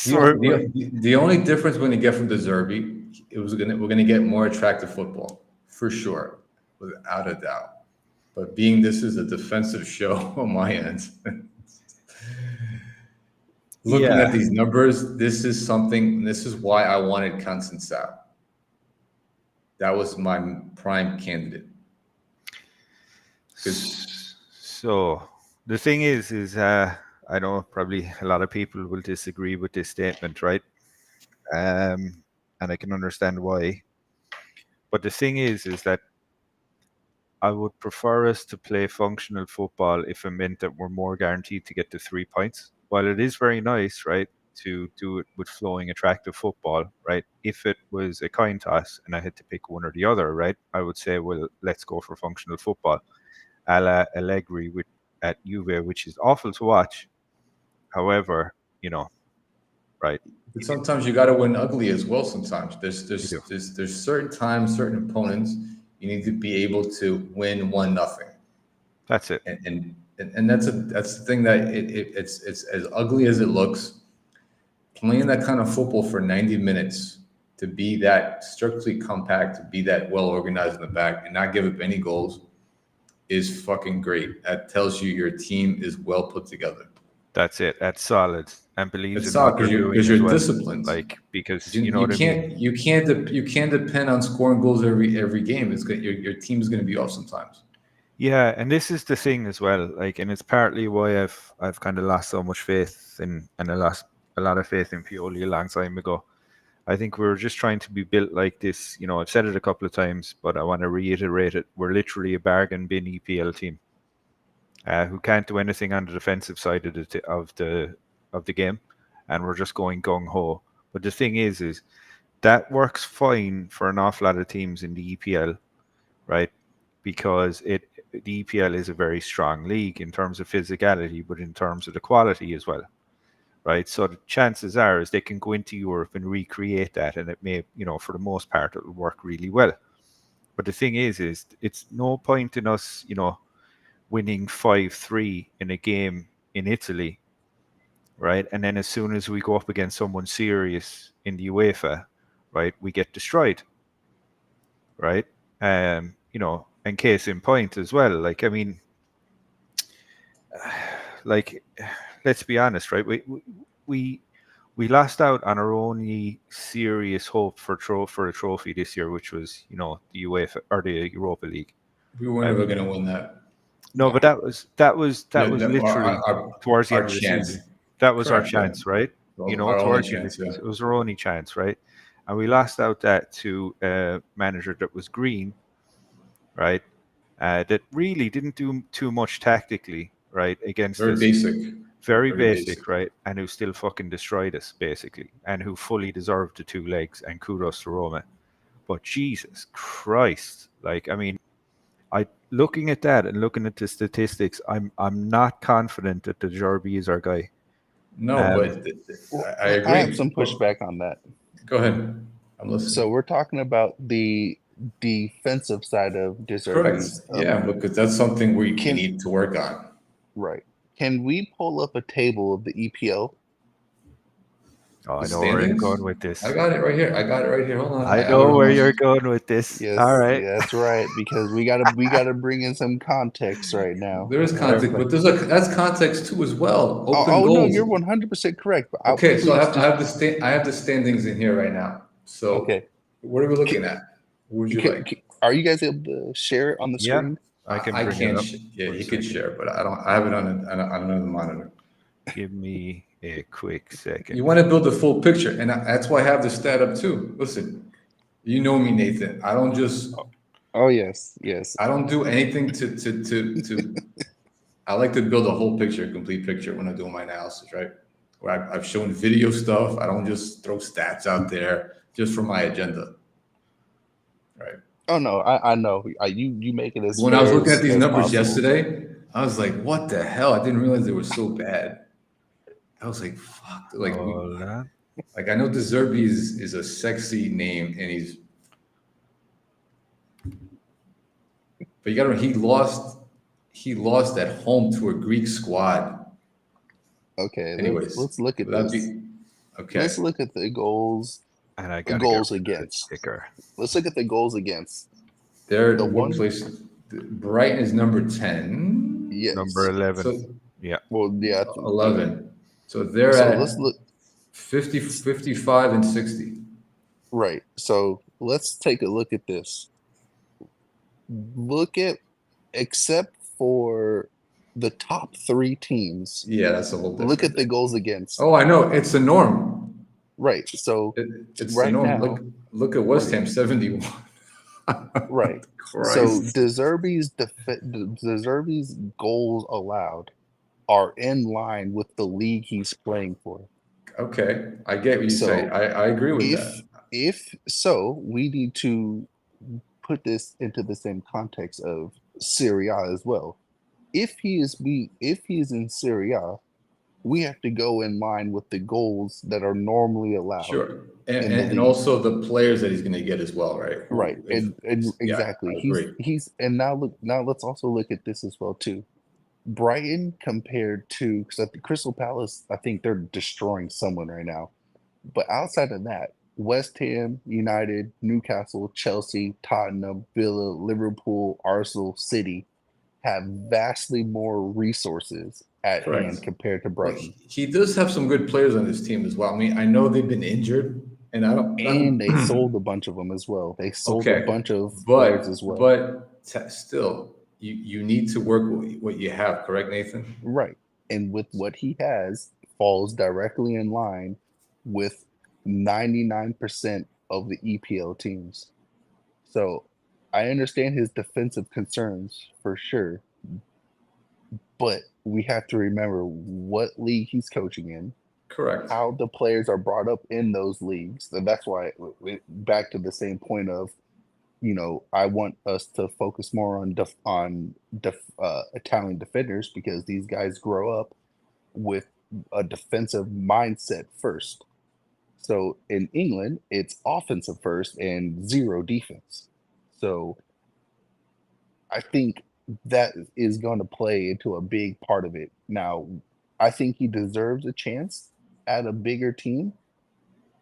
The only difference we're going to get from De Zerbi, we're going to get more attractive football, for sure, without a doubt. But being this is a defensive show on my end, looking at these numbers, this is why I wanted Constant out. That was my prime candidate. So the thing is I know probably a lot of people will disagree with this statement, right? And I can understand why. But the thing is that I would prefer us to play functional football if it meant that we're more guaranteed to get to 3 points. While it is very nice, right, to do it with flowing, attractive football, right? If it was a coin toss and I had to pick one or the other, right, I would say, well, let's go for functional football, a la Allegri at Juve, which is awful to watch. However, right. But sometimes you got to win ugly as well. Sometimes there's You do. certain times, certain opponents you need to be able to win 1-0. That's it. And that's the thing that it's as ugly as it looks. Playing that kind of football for 90 minutes, to be that strictly compact, to be that well organized in the back and not give up any goals is fucking great. That tells you your team is well put together. That's it. That's solid and believes It's in what solid they're doing because as you're well. disciplined. Like, because You, you know you what I can't mean. you can't depend on scoring goals every game. It's good. Your team is going to be off sometimes. Yeah, and this is the thing as well. Like, and it's partly why I've kind of lost so much faith and I lost a lot of faith in Pioli a long time ago. I think we're just trying to be built like this. I've said it a couple of times, but I want to reiterate it. We're literally a bargain bin EPL team who can't do anything on the defensive side of the game, and we're just going gung ho. But the thing is that works fine for an awful lot of teams in the EPL, right? Because the EPL is a very strong league in terms of physicality, but in terms of the quality as well, right? So the chances are is they can go into Europe and recreate that, and it may, for the most part, it'll work really well. But the thing is it's no point in us, winning 5-3 in a game in Italy, right? And then as soon as we go up against someone serious in the UEFA, right, we get destroyed, right? And case in point as well. Like, I mean, like, let's be honest, right? We lost out on our only serious hope for a trophy this year, which was, the UEFA or the Europa League. We were never going to win that. No, but that was literally towards the end of the chance. season. That was our Correct, chance, right? Our only Towards the end of chance, the yeah. season. It was our only chance, right? And we lost out that to a manager that was green, right? That really didn't do too much tactically, right? Against Very us. basic. Very basic, right? And who still fucking destroyed us, basically, and who fully deserved the 2 legs. And kudos to Roma. But Jesus Christ, like, I mean, looking at that and looking at the statistics, I'm not confident that the Derby is our guy. No, but I agree. I have some pushback on that. Go ahead. I'm listening. So we're talking about the defensive side of De Zerbi's. Correct. Yeah, because that's something we need to work on. Right. Can we pull up a table of the EPL? Oh, I know where you're going with this. I got it right here. Hold on. I know where you're going with this. Yes. All right. Yeah, that's right. Because we gotta bring in some context right now. There is context, but that's context too as well. No, you're 100% correct. But okay, so I have the standings in here right now. So okay, what are we looking at? What would you like? Are you guys able to share it on the screen? I can. I can't. You could share, but I have it on another monitor. Give me a quick second. You want to build a full picture, and that's why I have the stat up too. Listen, you know me, Nathan. I don't just. Oh yes. I don't do anything to. I like to build a whole picture, a complete picture when I'm doing my analysis, right? Where I've shown video stuff. I don't just throw stats out there just for my agenda, right? Oh no, I know. You make it as. When I was looking at these numbers yesterday, I was like, "What the hell?" I didn't realize they were so bad. I was like, "Fuck!" Like, I know De Zerbi is a sexy name, and but you got to. He lost at home to a Greek squad. Okay. Anyways, let's look at this. Okay. Let's look at the goals. And I got goals against. Let's look at the goals against. They're the one place. Brighton is number 10. Yes. Number 11. So, yeah. Well, yeah. 11. So they're at let's look 50, 55, and 60. Right. So let's take a look at this. Except for the top 3 teams. Yeah, that's a little different. Look at the goals against. Oh, I know. It's the norm. Right. So it's right the norm. now, Look at West Ham, 71. Right. So De Zerbi's goals allowed are in line with the league he's playing for. Okay, I get what you say. So I agree with that. if so, we need to put this into the same context of Serie A as well. If he is in Serie A, we have to go in line with the goals that are normally allowed. Sure, in the and league. also the players that he's going to get as well, right? Right, and Yeah, exactly. I agree. He's and now let's also look at this as well too. Brighton compared to, because at the Crystal Palace, I think they're destroying someone right now. But outside of that, West Ham, United, Newcastle, Chelsea, Tottenham, Villa, Liverpool, Arsenal, City have vastly more resources at Correct. hand compared to Well, Brighton. he does have some good players on his team as well. I mean, I know they've been injured, and And they sold a bunch of them as well. They sold a bunch of players as well. But still, you need to work with what you have, correct, Nathan? Right. And with what he has, falls directly in line with 99% of the EPL teams. So I understand his defensive concerns for sure. But we have to remember what league he's coaching in, Correct. how the players are brought up in those leagues. And that's why, back to the same point of, I want us to focus more on Italian defenders, because these guys grow up with a defensive mindset first. So in England, it's offensive first and zero defense. So I think that is going to play into a big part of it. Now, I think he deserves a chance at a bigger team.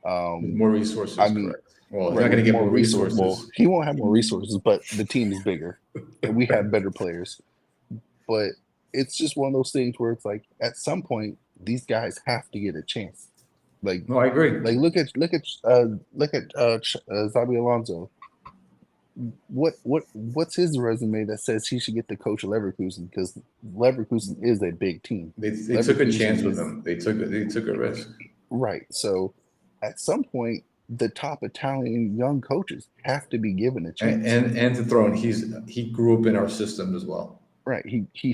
More resources, I mean, correct. Well, he's not going to get more resources. Well, he won't have more resources, but the team is bigger and we have better players. But it's just one of those things where it's like, at some point, these guys have to get a chance. Like, No, I agree. like look at Xabi Alonso. What's his resume that says he should get the coach of Leverkusen? Because Leverkusen is a big team. They took a chance with him. They took a risk. Right. So at some point, the top Italian young coaches have to be given a chance. And to throw in, he grew up in our system as well. Right.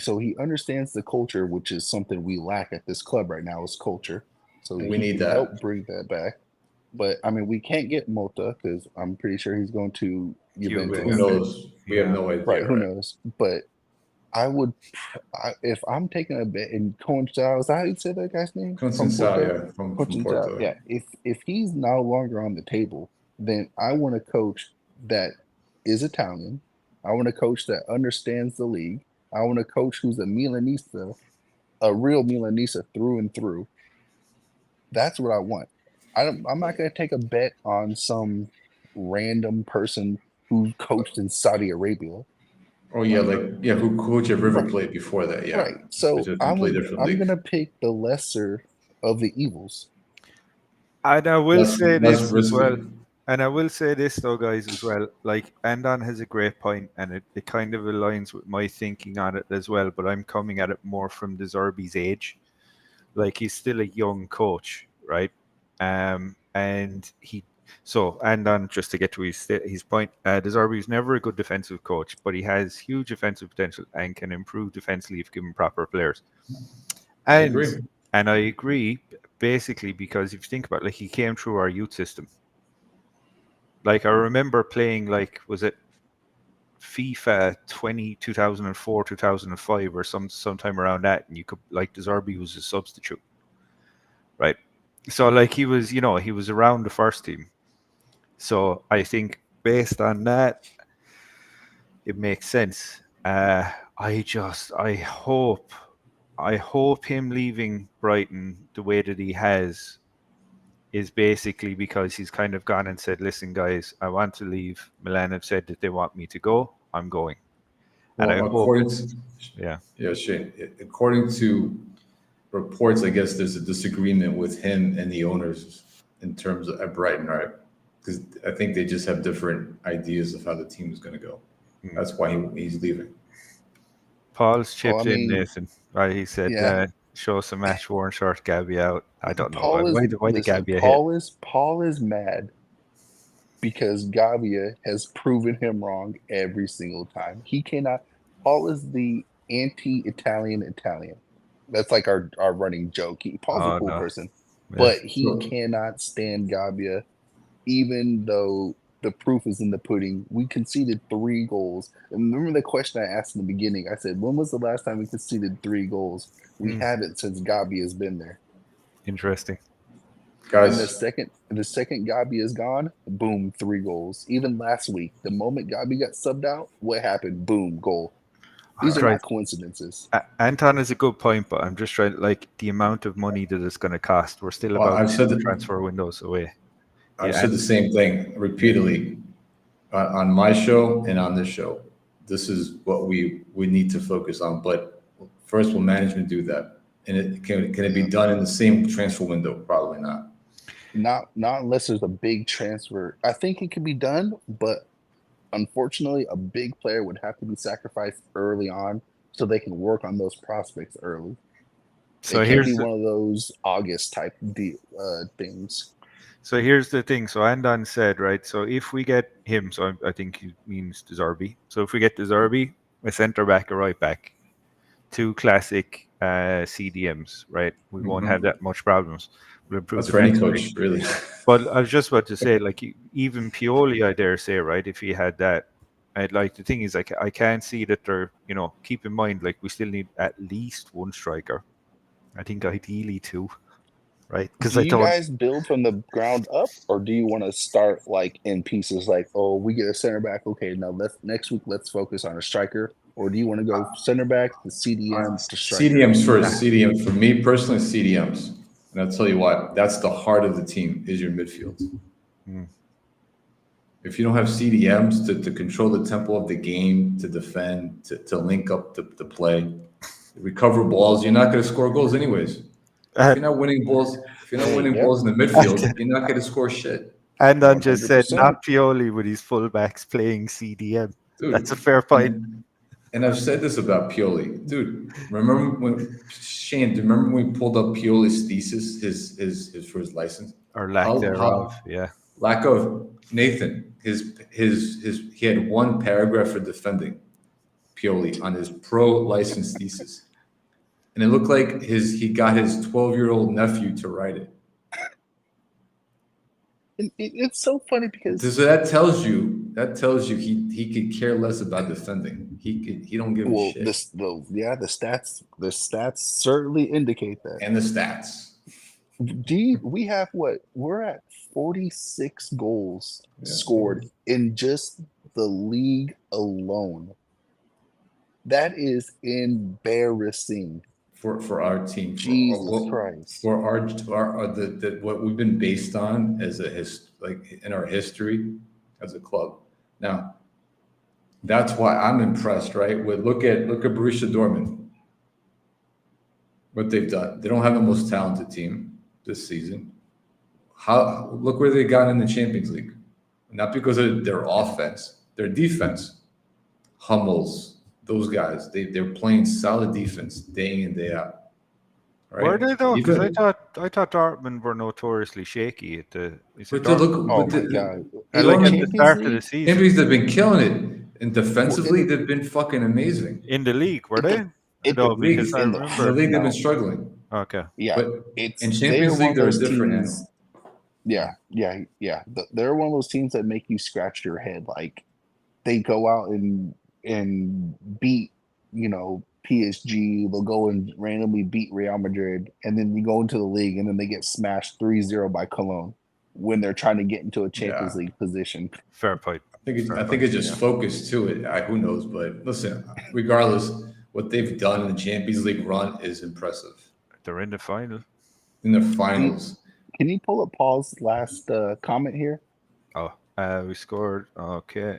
So he understands the culture, which is something we lack at this club right now, is culture. So we need that. Help bring that back. But I mean, we can't get Mota because I'm pretty sure he's going to Juventus. Who knows? We have no idea. Right. Who knows? But if I'm taking a bet in Conceição, is that how you say that guy's name? Conceição, from Porto. Yeah. If he's no longer on the table, then I want a coach that is Italian. I want a coach that understands the league. I want a coach who's a Milanista, a real Milanista through and through. That's what I want. I'm not going to take a bet on some random person who coached in Saudi Arabia. Oh yeah, who coached at River Plate before that? Yeah, right. So I'm going to pick the lesser of the evils. And I will say this as well. And I will say this though, guys, as well. Like, Andon has a great point, and it kind of aligns with my thinking on it as well. But I'm coming at it more from De Zerbi's age. Like, he's still a young coach, right? And just to get to his point, De Zerbi is never a good defensive coach, but he has huge offensive potential and can improve defensively if given proper players. And I agree, basically, because if you think about it, like, he came through our youth system. Like, I remember playing, like, was it FIFA 2004, 2005, or sometime around that, and you could, like, De Zerbi was a substitute, right? So, like, he was around the first team. So I think based on that, it makes sense. I hope him leaving Brighton the way that he has is basically because he's kind of gone and said, listen, guys, I want to leave. Milan have said that they want me to go. I'm going. Well, and Shane, according to reports, I guess there's a disagreement with him and the owners in terms of at Brighton, right? Because I think they just have different ideas of how the team is going to go. That's why he's leaving. Paul's chipped in, Nathan. Right? He said, show some match worn shirt, Gabby out. I don't know. Why did Gabby hit? Paul is mad because Gavia has proven him wrong every single time. He cannot. Paul is the anti-Italian Italian. That's like our running joke. Paul's a Oh cool no. person, Yeah. but he So- cannot stand Gavia, even though the proof is in the pudding. We conceded 3 goals. And remember the question I asked in the beginning? I said, when was the last time we conceded 3 goals? We haven't since Gabi has been there. Interesting. And the Guys, second Gabi is gone, boom, 3 goals. Even last week, the moment Gabi got subbed out, what happened? Boom, goal. These are Right. not coincidences. Anton is a good point, but I'm just trying, like, the amount of money that it's going to cost. We're still Well, about I've said the that- transfer windows away. I've Yeah, said the same thing repeatedly on my show and on this show. This is what we need to focus on. But first, will management do that? And can it be done in the same transfer window? Probably not. Not unless there's a big transfer. I think it could be done, but unfortunately, a big player would have to be sacrificed early on so they can work on those prospects early. So it can't here's be the, one of those August type things. so here's the thing. So Andon said, right, so if we get him, so I think he means Deserby. So if we get Deserby, a centre back, a right back, 2 classic CDMs, right, we won't have that much problems. We'll improve That's for any defensively. coach, really. But I was just about to say, like, even Pioli, I dare say, right, if he had that, I'd like, the thing is, like, I can't see that they're, keep in mind, like, we still need at least 1 striker. I think ideally 2, right? Because Do I you don't. guys build from the ground up, or do you want to start like in pieces? Like, oh, we get a center back. Okay, now next week let's focus on a striker. Or do you want to go center back, the CDM, to striker? CDMs first. CDM for me personally, CDMs. And I'll tell you what, that's the heart of the team is your midfield. Mm. If you don't have CDMs to control the tempo of the game, to defend, to link up the play, recover balls, you're not going to score goals anyways. If you're not winning balls, balls in the midfield, you're not going to score shit. Andon just said 100%. not Pioli with his fullbacks playing CDM. Dude, That's a fair point. And I've said this about Pioli, dude. Remember when Shane? Do you remember when we pulled up Pioli's thesis, his for his license? Or lack thereof, yeah. Lack of Nathan. His he had 1 paragraph for defending Pioli on his pro license thesis, and it looked like he got his 12-year-old nephew to write it. It's so funny because So that tells you he could care less about defending. He don't give a shit. the stats certainly indicate that. And the stats. We have what? We're at 46 goals Yeah. scored in just the league alone. That is embarrassing. For our team, Jesus Christ. for our the what we've been based on as in our history as a club. Now, that's why I'm impressed, right? Look at Borussia Dortmund, what they've done. They don't have the most talented team this season. Look where they got in the Champions League, not because of their offense, their defense. Hummels. Those guys, they're playing solid defense day in, day out. Right? Were they though? Because I thought Dortmund were notoriously shaky at the. Oh my God! And like at the Champions start of the League? season Champions have been killing it, and defensively they've been fucking amazing. in the league, were they? In No, the because I in the remember. league they've No. been struggling. Okay. Yeah, But it's in Champions League they're a different animal. Yeah. They're one of those teams that make you scratch your head. Like they go out and beat, PSG. They'll go and randomly beat Real Madrid, and then you go into the league, and then they get smashed 3-0 by Cologne when they're trying to get into a Champions Yeah. League position. Fair point. I think it's just focused to it. Who knows? But listen, regardless, what they've done in the Champions League run is impressive. They're in the final. In the finals, Can you pull up Paul's last comment here? Oh, we scored. Okay.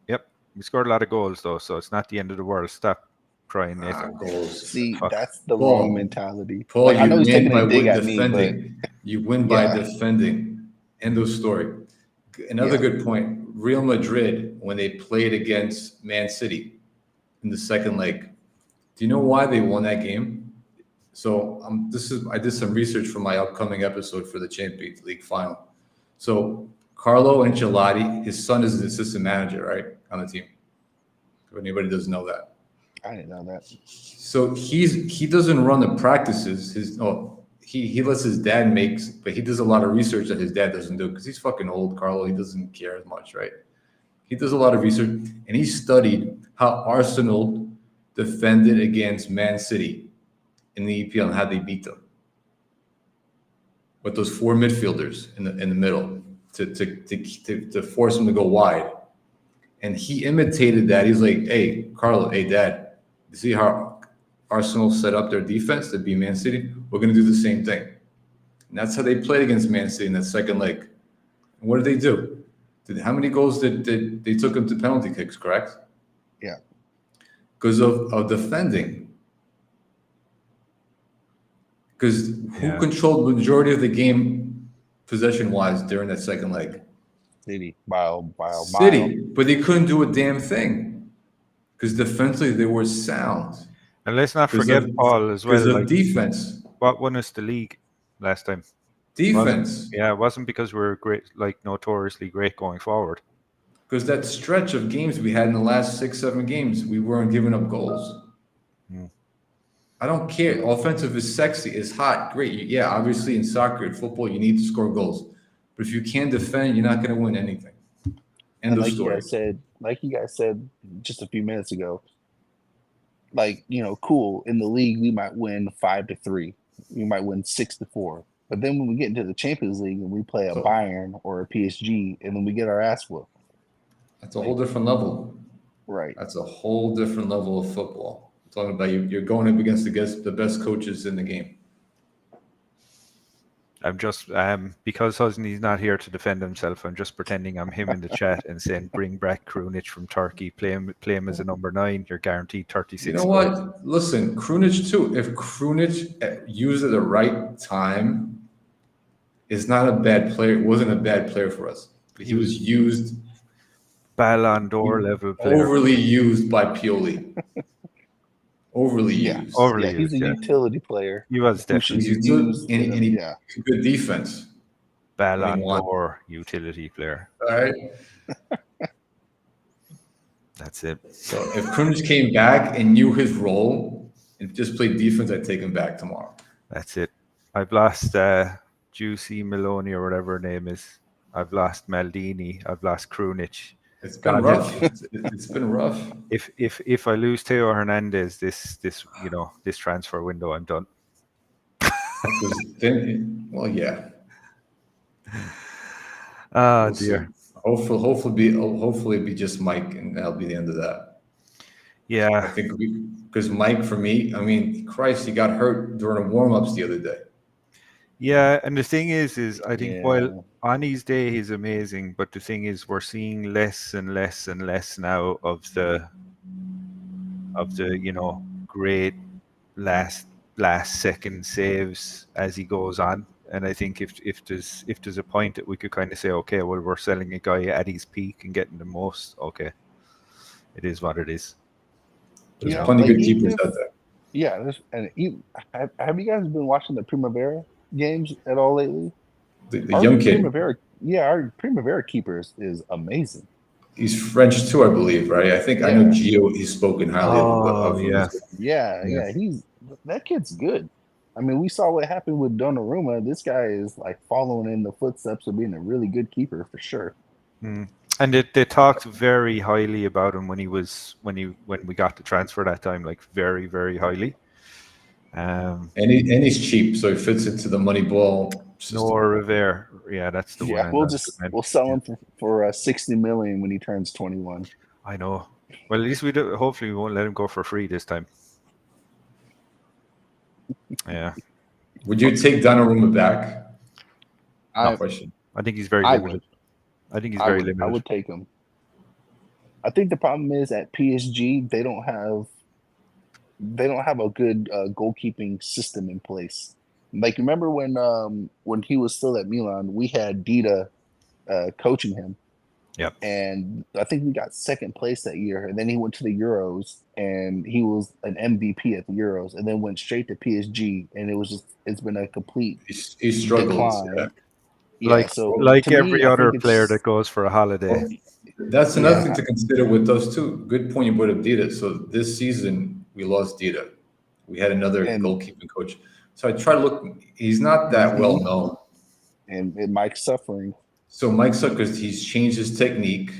Yep. We scored a lot of goals though, so it's not the end of the world. Stop crying, Nathan. goals. See, Fuck. that's the Paul, wrong mentality. Paul, Like, I know you he's win taking by a dig at me, but defending. You win by Yeah. defending. End of story. Another Yeah. good point. Real Madrid, when they played against Man City in the second leg, do you know why they won that game? So I did some research for my upcoming episode for the Champions League final. So Carlo Ancelotti, his son is the assistant manager, right, on the team. If anybody doesn't know that. I didn't know that. So he doesn't run the practices. He lets his dad but he does a lot of research that his dad doesn't do because he's fucking old, Carlo. He doesn't care as much, right? He does a lot of research, and he studied how Arsenal defended against Man City in the EPL and how they beat them with those four midfielders in the middle to force them to go wide. And he imitated that. He's like, "Hey, Carlo, hey, Dad, you see how Arsenal set up their defense to beat Man City? We're going to do the same thing." And that's how they played against Man City in that second leg. And what did they do? How many goals did they took them to penalty kicks, correct? Yeah. Because of defending. Because who controlled the majority of the game possession-wise during that second leg? City. By City. But they couldn't do a damn thing. Because defensively, they were sound. And let's not forget, Paul, as well. Because of defense. What won us the league last time? Defense. It wasn't because we're great, like notoriously great going forward. Because that stretch of games we had in the last 6-7 games, we weren't giving up goals. I don't care. Offensive is sexy, is hot, great. Yeah, obviously in soccer and football, you need to score goals. But if you can't defend, you're not going to win anything. End of story. Like you guys said just a few minutes ago, cool. In the league, we might win 5-3. We might win 6-4. But then when we get into the Champions League and we play a Bayern or a PSG, and then we get our ass whooped. That's a whole different level. Right. That's a whole different level of football. I'm talking about you're going up against the best coaches in the game. I'm just because Hosni's not here to defend himself. I'm just pretending I'm him in the chat and saying, "Bring back Krunic from Turkey. Play him as a number 9. You're guaranteed 36." You know what? Listen, Krunic too. If Krunic used at the right time, is not a bad player. It wasn't a bad player for us. He was used. Ballon d'Or level player. Overly used by Pioli. Overly used. Overly used. He's a utility player. He was definitely used. And good defense. Ballon d'Or utility player. All right. That's it. So if Krunic came back and knew his role and just played defense, I'd take him back tomorrow. That's it. I've lost Juicy Maloney or whatever her name is. I've lost Maldini. I've lost Krunic. It's been rough. It's been rough. If I lose Theo Hernandez this transfer window, I'm done. Well, yeah. Oh dear. Hopefully it'll be just Mike, and that'll be the end of that. Yeah. I think because Mike, for me, I mean, Christ, he got hurt during the warm-ups the other day. Yeah, and the thing is I think while on his day he's amazing, but the thing is we're seeing less and less and less now of the great last second saves as he goes on. And I think if there's a point that we could kind of say, okay, well, we're selling a guy at his peak and getting the most, okay, it is what it is. There's plenty of good keepers out there. Yeah, have you guys been watching the Primavera games at all lately? The young kid. Our Primavera keeper is amazing. He's French too, I believe, right? I think I know Gio. He's spoken highly of him. Yeah. That kid's good. I mean, we saw what happened with Donnarumma. This guy is like following in the footsteps of being a really good keeper for sure. And they talked very highly about him when we got the transfer that time, like very, very highly. And he's cheap, so he fits into the money ball system. Noah Rivera, that's the one. We'll sell him for 60 million when he turns 21. I know. Well, at least we do. Hopefully, we won't let him go for free this time. Yeah. Would you take Donnarumma back? No question. I think he's very limited. I think he's very limited. I would take him. I think the problem is at PSG they don't have a good goalkeeping system in place. Like, remember when he was still at Milan, we had Dida coaching him. Yep. And I think we got second place that year. And then he went to the Euros and he was an MVP at the Euros, and then went straight to PSG. And it's been a complete he struggles. decline. Yeah, so like to me, every I other think player it's that goes for a holiday. That's another yeah, thing to consider with those two. Good point you brought up Dita. So this season we lost Dita. We had another and goalkeeping coach. So I try to look. He's not that mhm, well known. and Mike's suffering. So Mike Suckers, he's changed his technique,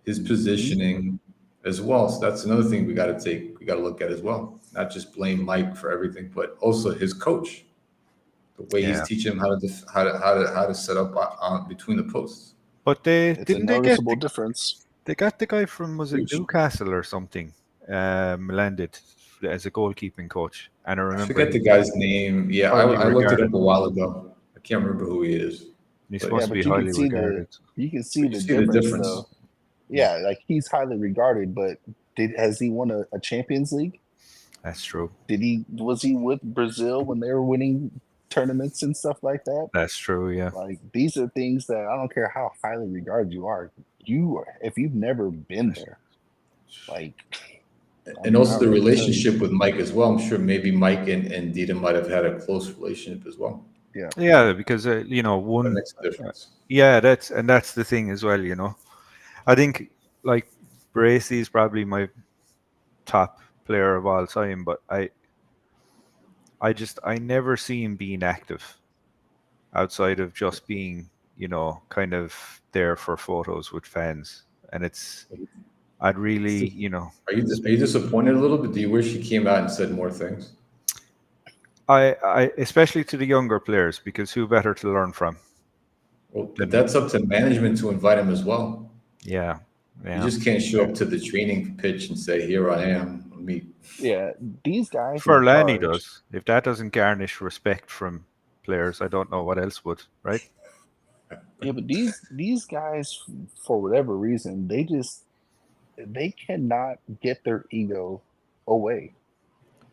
his Mhm. positioning as well. So that's another thing we got to look at as well. Not just blame Mike for everything, but also his coach, the way he's Yeah, teaching him how to set up on between the posts. but they It's a didn't they get noticeable difference. they got the guy from, was it Huge. Newcastle or something? Milan did, as a goalkeeping coach, and I I remember forget the he's guy's name. Yeah, highly I looked it regarded. up a while ago. I can't remember who he is, He's but supposed Yeah, to be but highly regarded. you can see but you the see the difference difference. though. Yeah, like he's highly regarded, but has he won a Champions League? That's true. Was he with Brazil when they were winning tournaments and stuff like that? That's true. Yeah. Like these are things that I don't care how highly regarded you are. If you've never been there, like And also I the don't know what to tell you. relationship with Mike as well. I'm sure maybe Mike and Dita might have had a close relationship as well. Yeah. Yeah, because That one. makes a difference. Yeah, that's the thing as well. I think like Bracey is probably my top player of all time, but I never see him being active outside of just being, kind of there for photos with fans. And I'd really, Are you disappointed a little bit? Do you wish he came out and said more things? I especially to the younger players, because who better to learn from Well, but than me? that's up to management to invite him as well. Yeah, You yeah. just can't show up to the training pitch and say, "Here I am." Me. Yeah, these guys in Furlani charge. does. If that doesn't garnish respect from players, I don't know what else would, right? Yeah, but these guys, for whatever reason, they cannot get their ego away.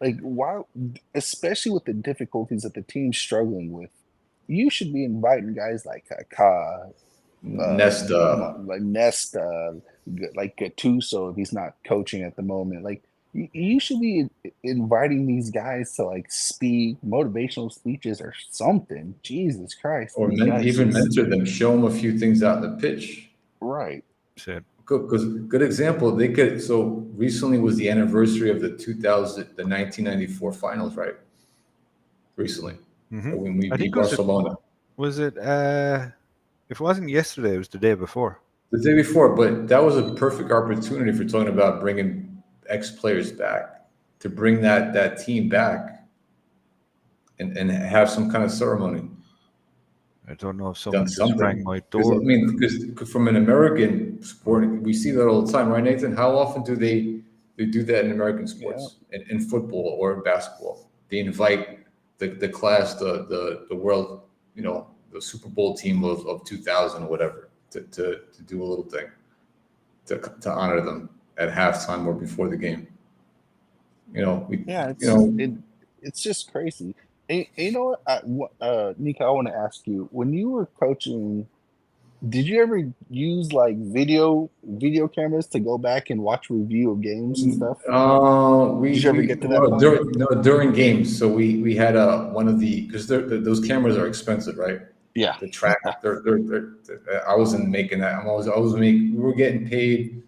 Like why, especially with the difficulties that the team's struggling with, you should be inviting guys like Kaká, Nesta. like Nesta, like Gattuso if he's not coaching at the moment. Like you should be inviting these guys to like speak motivational speeches or something. Jesus Christ, Or these guys even just mentor them, show them a few things out in the pitch. right. Said, Because good example, they could. So recently was the anniversary of the 1994 finals, right? Recently, when we I beat think was Barcelona it if it wasn't yesterday, it was the day before. the day before. But that was a perfect opportunity for talking about bringing ex players back, to bring that team back, and have some kind of ceremony. I don't know if someone Done just rang something. my Because I door. mean, because from an American sport, we see that all the time, right, Nathan? How often do they do that in American sports, in football or in basketball? They invite the class, the world, the Super Bowl team of 2000 or whatever, to do a little thing to honor them at halftime or before the game. Yeah, it's just crazy. And you know what, Nika, I want to ask you: when you were coaching, did you ever use like video cameras to go back and watch review of games and stuff? Did you ever get to that point? During games. So we had one of because those cameras are expensive, right? Yeah. The track, I wasn't making that. We were getting paid.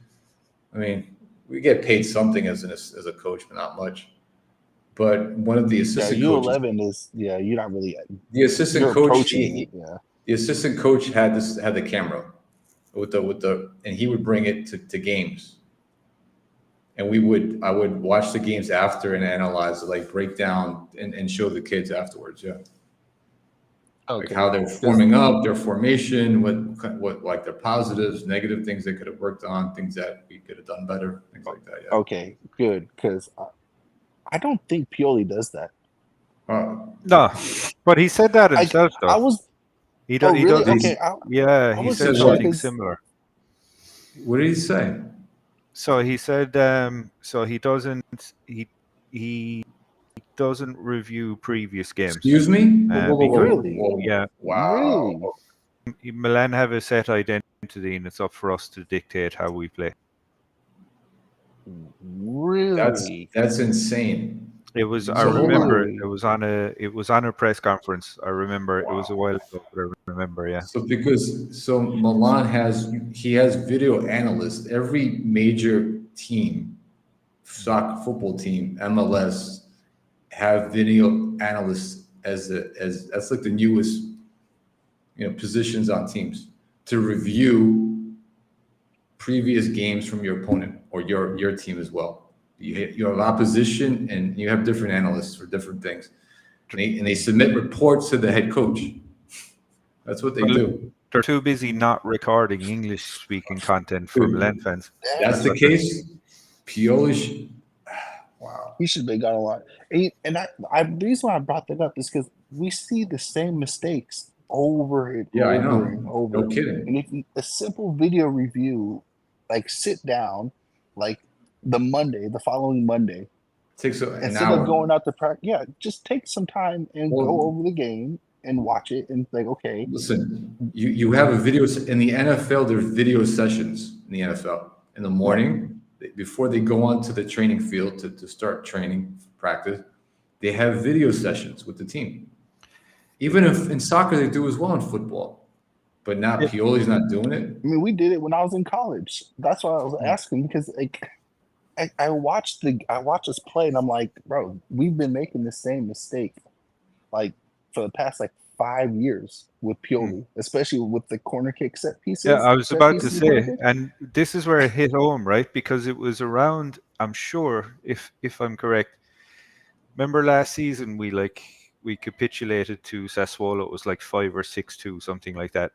I mean, we get paid something as a coach, but not much. But one of the Yeah, assistant coaches, U11 is you're not really the assistant you're coach, approaching it. Yeah. the assistant coach had the camera and he would bring it to games, and I would watch the games after and analyze it, like break down and show the kids afterwards. Yeah. Like Okay. how they're forming up, their formation, what like their positives, negative things they could have worked on, things that we could have done better, things like that. Yeah. Okay, good, because I don't think Pioli does that. No, but he said that himself, I though. was. He Oh, does. He really? does. Okay. Yeah, I he was said just something checking. similar. What did he say? So he said, so he doesn't review previous games. Excuse me? Really? Yeah, Wow. Really? Milan have a set identity, and it's up for us to dictate how we play. Really? That's insane. It was. I So hold on. remember Really? it was on a. It was on a press conference. I remember it was a while ago, but I remember. Yeah. So Milan has video analysts. Every major team, soccer football team, MLS, have video analysts as that's like the newest positions on teams to review previous games from your opponent or your team as well. You have opposition and you have different analysts for different things, and they submit reports to the head coach. That's what they Well, do. they're too busy not recording English-speaking content for Dude, Milan fans. That's the case. Pioli, wow. He should have been gone a lot. And the reason why I brought that up is because we see the same mistakes over and Yeah, I over and know. over. No kidding. And if a simple video review, like sit down, like the following Monday, Takes an instead of hour. going out to practice, just take some time and Well- go over the game and watch it and like, okay, Listen, you have a video in the NFL. There's video sessions in the NFL in the morning before they go onto the training field to start training practice. They have video sessions with the team. Even if in soccer they do as well in football, but now Yeah. Pioli's not doing it. I mean, we did it when I was in college. That's why I was asking because like I watched us play and I'm like, bro, we've been making the same mistake like for the past like 5 years with Pioli, especially with the corner kick set pieces. Yeah, I was set about to pieces corner say, kick. and this is where it hit home, right? Because it was around. I'm sure, if I'm correct. Remember last season we capitulated to Sassuolo. It was like 5 or 6-2, something like that.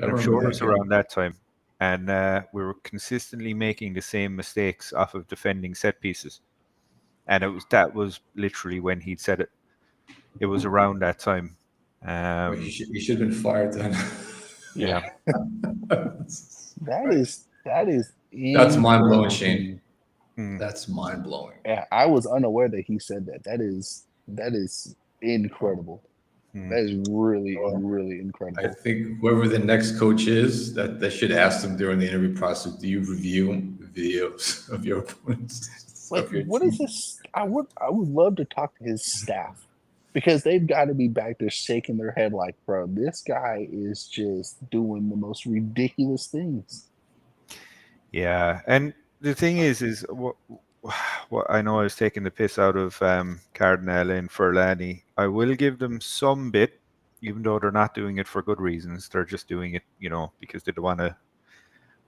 I And I'm remember sure it that was game. around that time. And we were consistently making the same mistakes off of defending set pieces. And that was literally when he'd said it. It was around that time. He should have been fired then. Yeah. That is That's mind blowing, incredible. Shane. Mm. That's mind blowing. Yeah, I was unaware that he said that. That is incredible. Mm. That is really, really I incredible. think whoever the next coach is, that should ask them during the interview process, do you review videos of your opponents? Like, of your what team? is this? I would love to talk to his staff because they've got to be back there shaking their head like, bro, this guy is just doing the most ridiculous things. Yeah, and the thing is what I know I was taking the piss out of Cardinal and Furlani. I will give them some bit, even though they're not doing it for good reasons. They're just doing it, because they don't want to.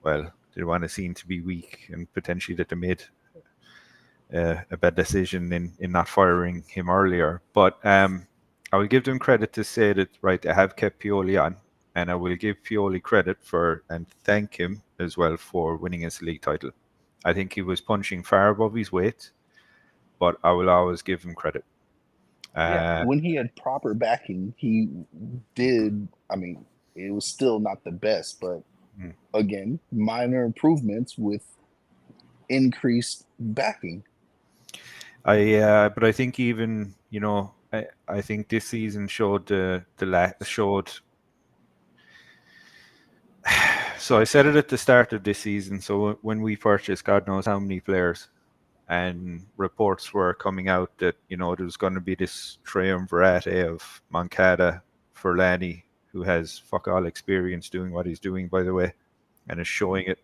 Well, they want to seem to be weak and potentially that they made a bad decision in not firing him earlier. But I will give them credit to say that they have kept Pioli on. And I will give Pioli credit and thank him as well for winning his league title. I think he was punching far above his weight, but I will always give him credit. When he had proper backing, he did. I mean, it was still not the best, but again, minor improvements with increased backing. But I think even I think this season showed showed. So I said it at the start of this season. So when we purchased God knows how many players, and reports were coming out that there was going to be this triumvirate of Moncada, Furlani, who has fuck all experience doing what he's doing, by the way, and is showing it,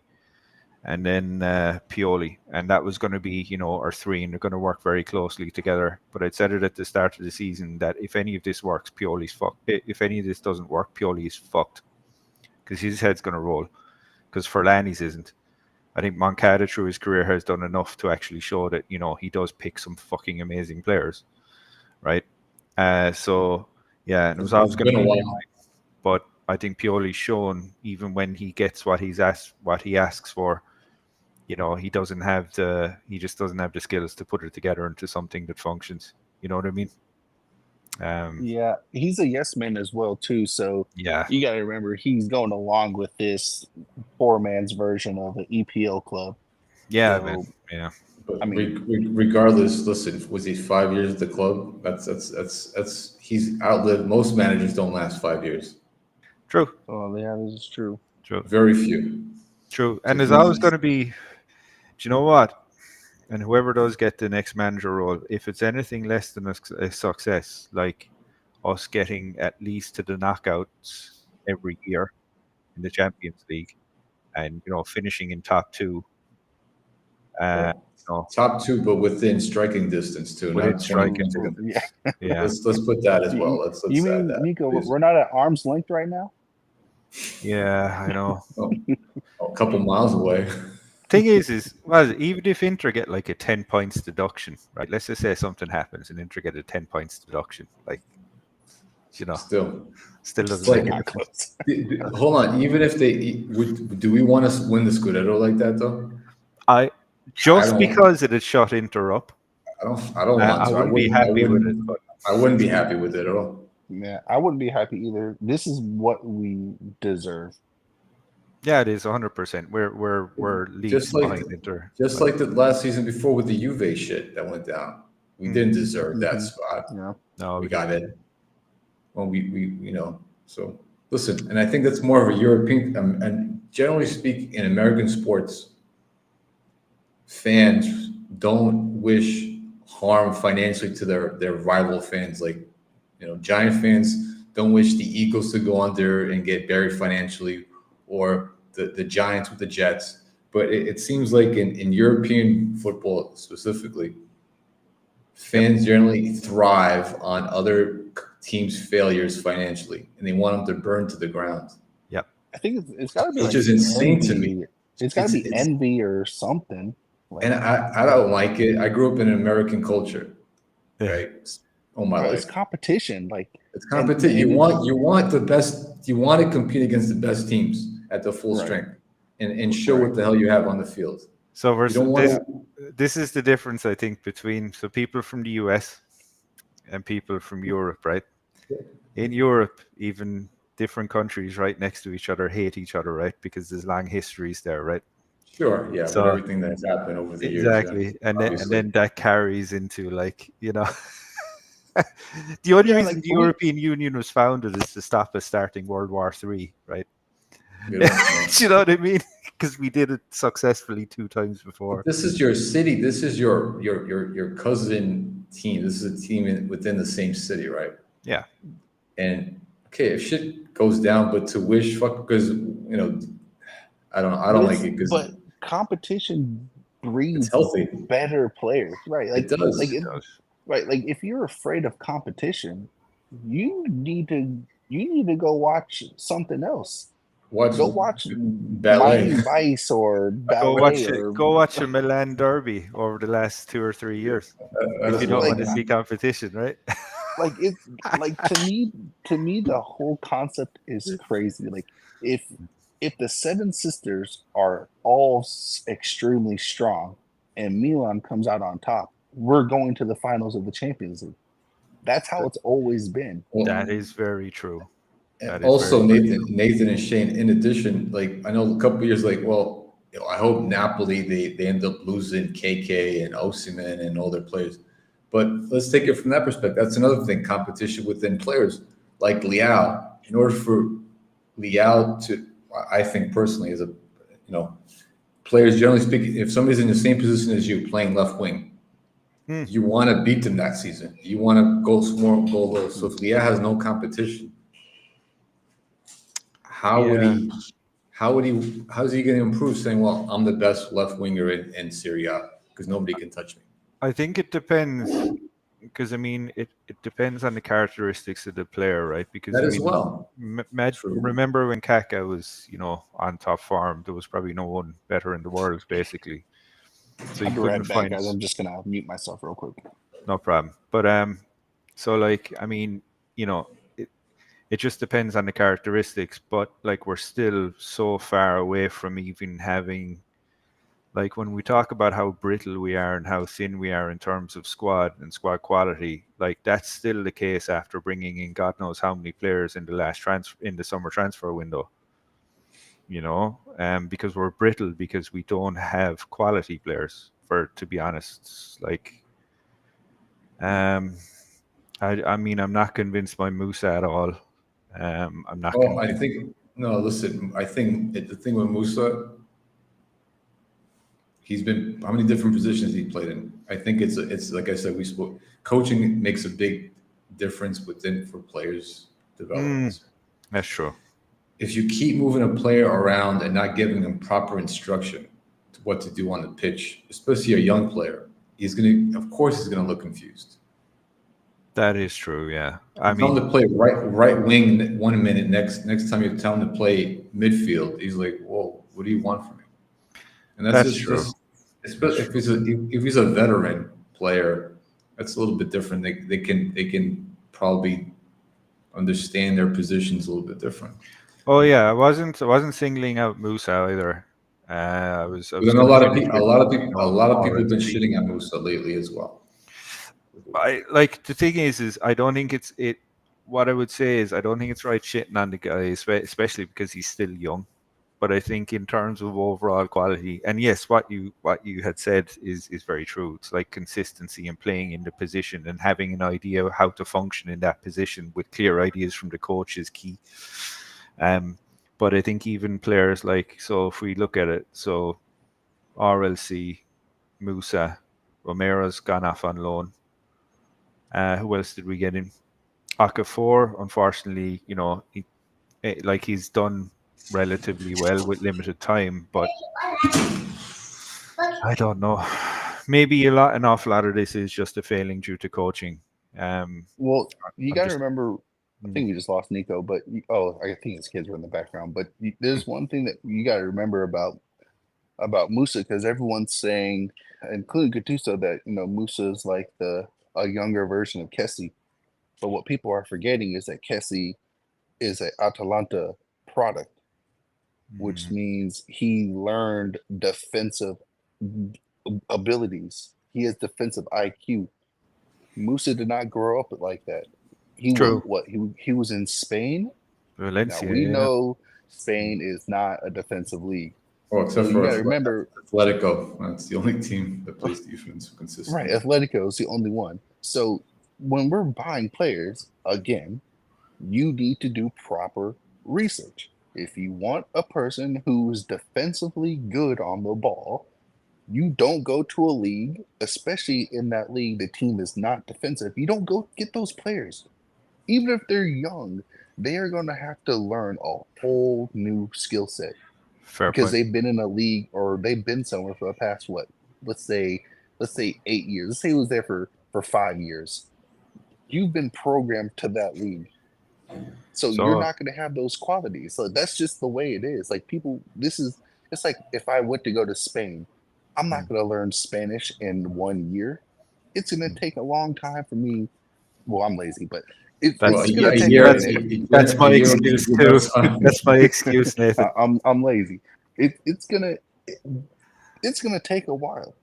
and then Pioli, and that was going to be our three, and they're going to work very closely together. But I'd said it at the start of the season that if any of this works, Pioli's fucked. If any of this doesn't work, Pioli's fucked. Because his head's going to roll, because Furlani's isn't. I think Moncada through his career has done enough to actually show that he does pick some fucking amazing players, right? So yeah, and it was always going to be Pioli, but I think Pioli's shown even when he gets what he asks for, he just doesn't have the skills to put it together into something that functions. You know what I mean? Yeah, he's a yes man as well too. So Yeah. you got to remember he's going along with this poor man's version of an EPL club. Yeah, So, man. Yeah. But I mean- regardless, listen, was he 5 years at the club? That's he's outlived. Most managers don't last 5 years. True. Oh yeah, this is true. True. Very few. True. And there's always going to be. Do you know what? And whoever does get the next manager role, if it's anything less than a success, like us getting at least to the knockouts every year in the Champions League, and finishing in top two, Well, you know, top two, but within striking distance too, within not 20 striking points. distance. Yeah. Yeah, Let's put that as well. You, Let's you add mean, that. Nico, please. we're not at arm's length right now? yeah, I know. A couple miles away. Thing is well, even if Inter get like a 10 points deduction, right? Let's just say something happens and Inter get a 10 points deduction, like Still doesn't like make Not a difference. close. hold on. Even if they do we want to win the Scudetto like that though? I just don't- because it had shot Inter up, I don't want I to. wouldn't be happy with it. But I wouldn't be happy with it at all. Yeah, I wouldn't be happy either. This is what we deserve. yeah, it is 100%. We're leagues Just like behind Inter. Just like the last season before with the Juve shit that went down. We didn't deserve that spot. Yeah. No, We got it. Well, we so listen, and I think that's more of a European, and generally speaking, in American sports, fans don't wish harm financially to their rival fans. Like, Giant fans don't wish the Eagles to go under and get buried financially, or the Giants with the Jets. But it seems like in European football specifically, fans generally thrive on other teams' failures financially, and they want them to burn to the ground. Yep. I think it's got to be Which is insane to me. It's got to be It's- envy or something. Like, And I don't like it. I grew up in an American culture, Yeah. right? All my bro, life. it's competition. Like, It's competition. You want the best. You want to compete against the best teams at the full Right. strength, and show what the hell you have on the field. So You don't want this is the difference, I think, between people from the US and people from Europe, right? In Europe, even different countries right next to each other hate each other, right? Because there's long histories there, right? Sure, yeah, So- with everything that's happened over the years. Exactly. Yeah. And Obviously. then that carries into the only Yeah, reason like, the European Union was founded is to stop us starting World War III, right? You know, yeah. Do you know what I mean? Because we did it successfully 2 times before. This is your city. This is your cousin team. This is a team within the same city, right? Yeah. And okay, if shit goes down, but to wish fuck because I don't like it because but competition breeds it's healthy. better players, right? Like, It does. Like, It does. right? Like, if you're afraid of competition, you need to go watch something else. Go watch ballet. Miami Vice or ballet Go watch a Milan derby over the last 2 or 3 years. If you don't like- want to see competition, right? Like, it's like to me the whole concept is crazy. Like, if the Seven Sisters are all extremely strong and Milan comes out on top, we're going to the finals of the Champions League. That's how it's always been. Well, That is very true. That is also, very true. Nathan and Shane. In addition, like I know a couple years, like I hope Napoli they end up losing KK and Osimhen and all their players. But let's take it from that perspective. That's another thing: competition within players like Leao. In order for Leao to, I think personally, as a players generally speaking, if somebody's in the same position as you playing left wing, you want to beat them that season. You want to go more goal low. So if Leao has no competition, how's he going to improve saying, well, I'm the best left winger in Serie A because nobody can touch me? I think it depends, because I mean, it depends on the characteristics of the player, right? Because That I as mean, well. remember when Kaká was, on top form, there was probably no one better in the world, basically. So I'll you be couldn't right back, find, guys. I'm just gonna mute myself real quick. no problem. But so like, I mean, it just depends on the characteristics, but like we're still so far away from even having, like when we talk about how brittle we are and how thin we are in terms of squad and squad quality, like that's still the case after bringing in God knows how many players in the summer transfer window. Because we're brittle because we don't have quality players. To be honest, like, I mean, I'm not convinced by Musa at all. I'm not. Oh, I think no. Listen, I think the thing with Musa, He's been how many different positions he played in? I think it's like I said, we spoke. Coaching makes a big difference for players' development. That's true. If you keep moving a player around and not giving them proper instruction to what to do on the pitch, especially a young player, of course he's gonna look confused. That is true. Yeah. I Tell him mean, to play right wing 1 minute. Next time you tell him to play midfield, he's like, "Whoa, what do you want from me?" And that's true. especially if he's a veteran player, that's a little bit different. They can probably understand their positions a little bit different. Oh yeah, I wasn't singling out Musa either. I was But then a gonna lot of finish people, a with, lot of you people, a know, lot of people have been RLC. shitting on Musa lately as well. I like the thing is I don't think it's it. What I would say is I don't think it's right shitting on the guy, especially because he's still young. But I think in terms of overall quality, and yes, what you had said is very true. It's like consistency and playing in the position and having an idea of how to function in that position with clear ideas from the coach is key. But I think even players like, so if we look at it, so RLC, Musa, Romero's gone off on loan. Who else did we get in? Okafor, unfortunately, he's done relatively well with limited time, but I don't know. Maybe an awful lot of this is just a failing due to coaching. Well, you I'm got to just- remember. I think we just lost Nico, but I think his kids were in the background. But there's one thing that you got to remember about Musa, because everyone's saying, including Gattuso, that Musa is like a younger version of Kessie. But what people are forgetting is that Kessie is an Atalanta product, which means he learned defensive abilities. He has defensive IQ. Musa did not grow up like that. He True. he was in Spain. Valencia. Now we yeah. know Spain is not a defensive league. Oh, except So for you gotta remember, Atletico. That's the only team that plays defense consistently. right? Atletico is the only one. So when we're buying players, again, you need to do proper research. If you want a person who's defensively good on the ball, you don't go to a league, especially in that league, the team is not defensive. You don't go get those players. Even if they're young, they are going to have to learn a whole new skill set Fair because point. they've been in a league or they've been somewhere for the past let's say 8 years. Let's say he was there for 5 years. You've been programmed to that league. So you're not going to have those qualities. So that's just the way it is. Like it's like if I went to go to Spain, I'm not going to learn Spanish in 1 year. It's going to take a long time for me. Well, I'm lazy, but it's going to take a minute. That's my excuse too. That's my excuse, Nathan. I'm lazy. It's gonna take a while.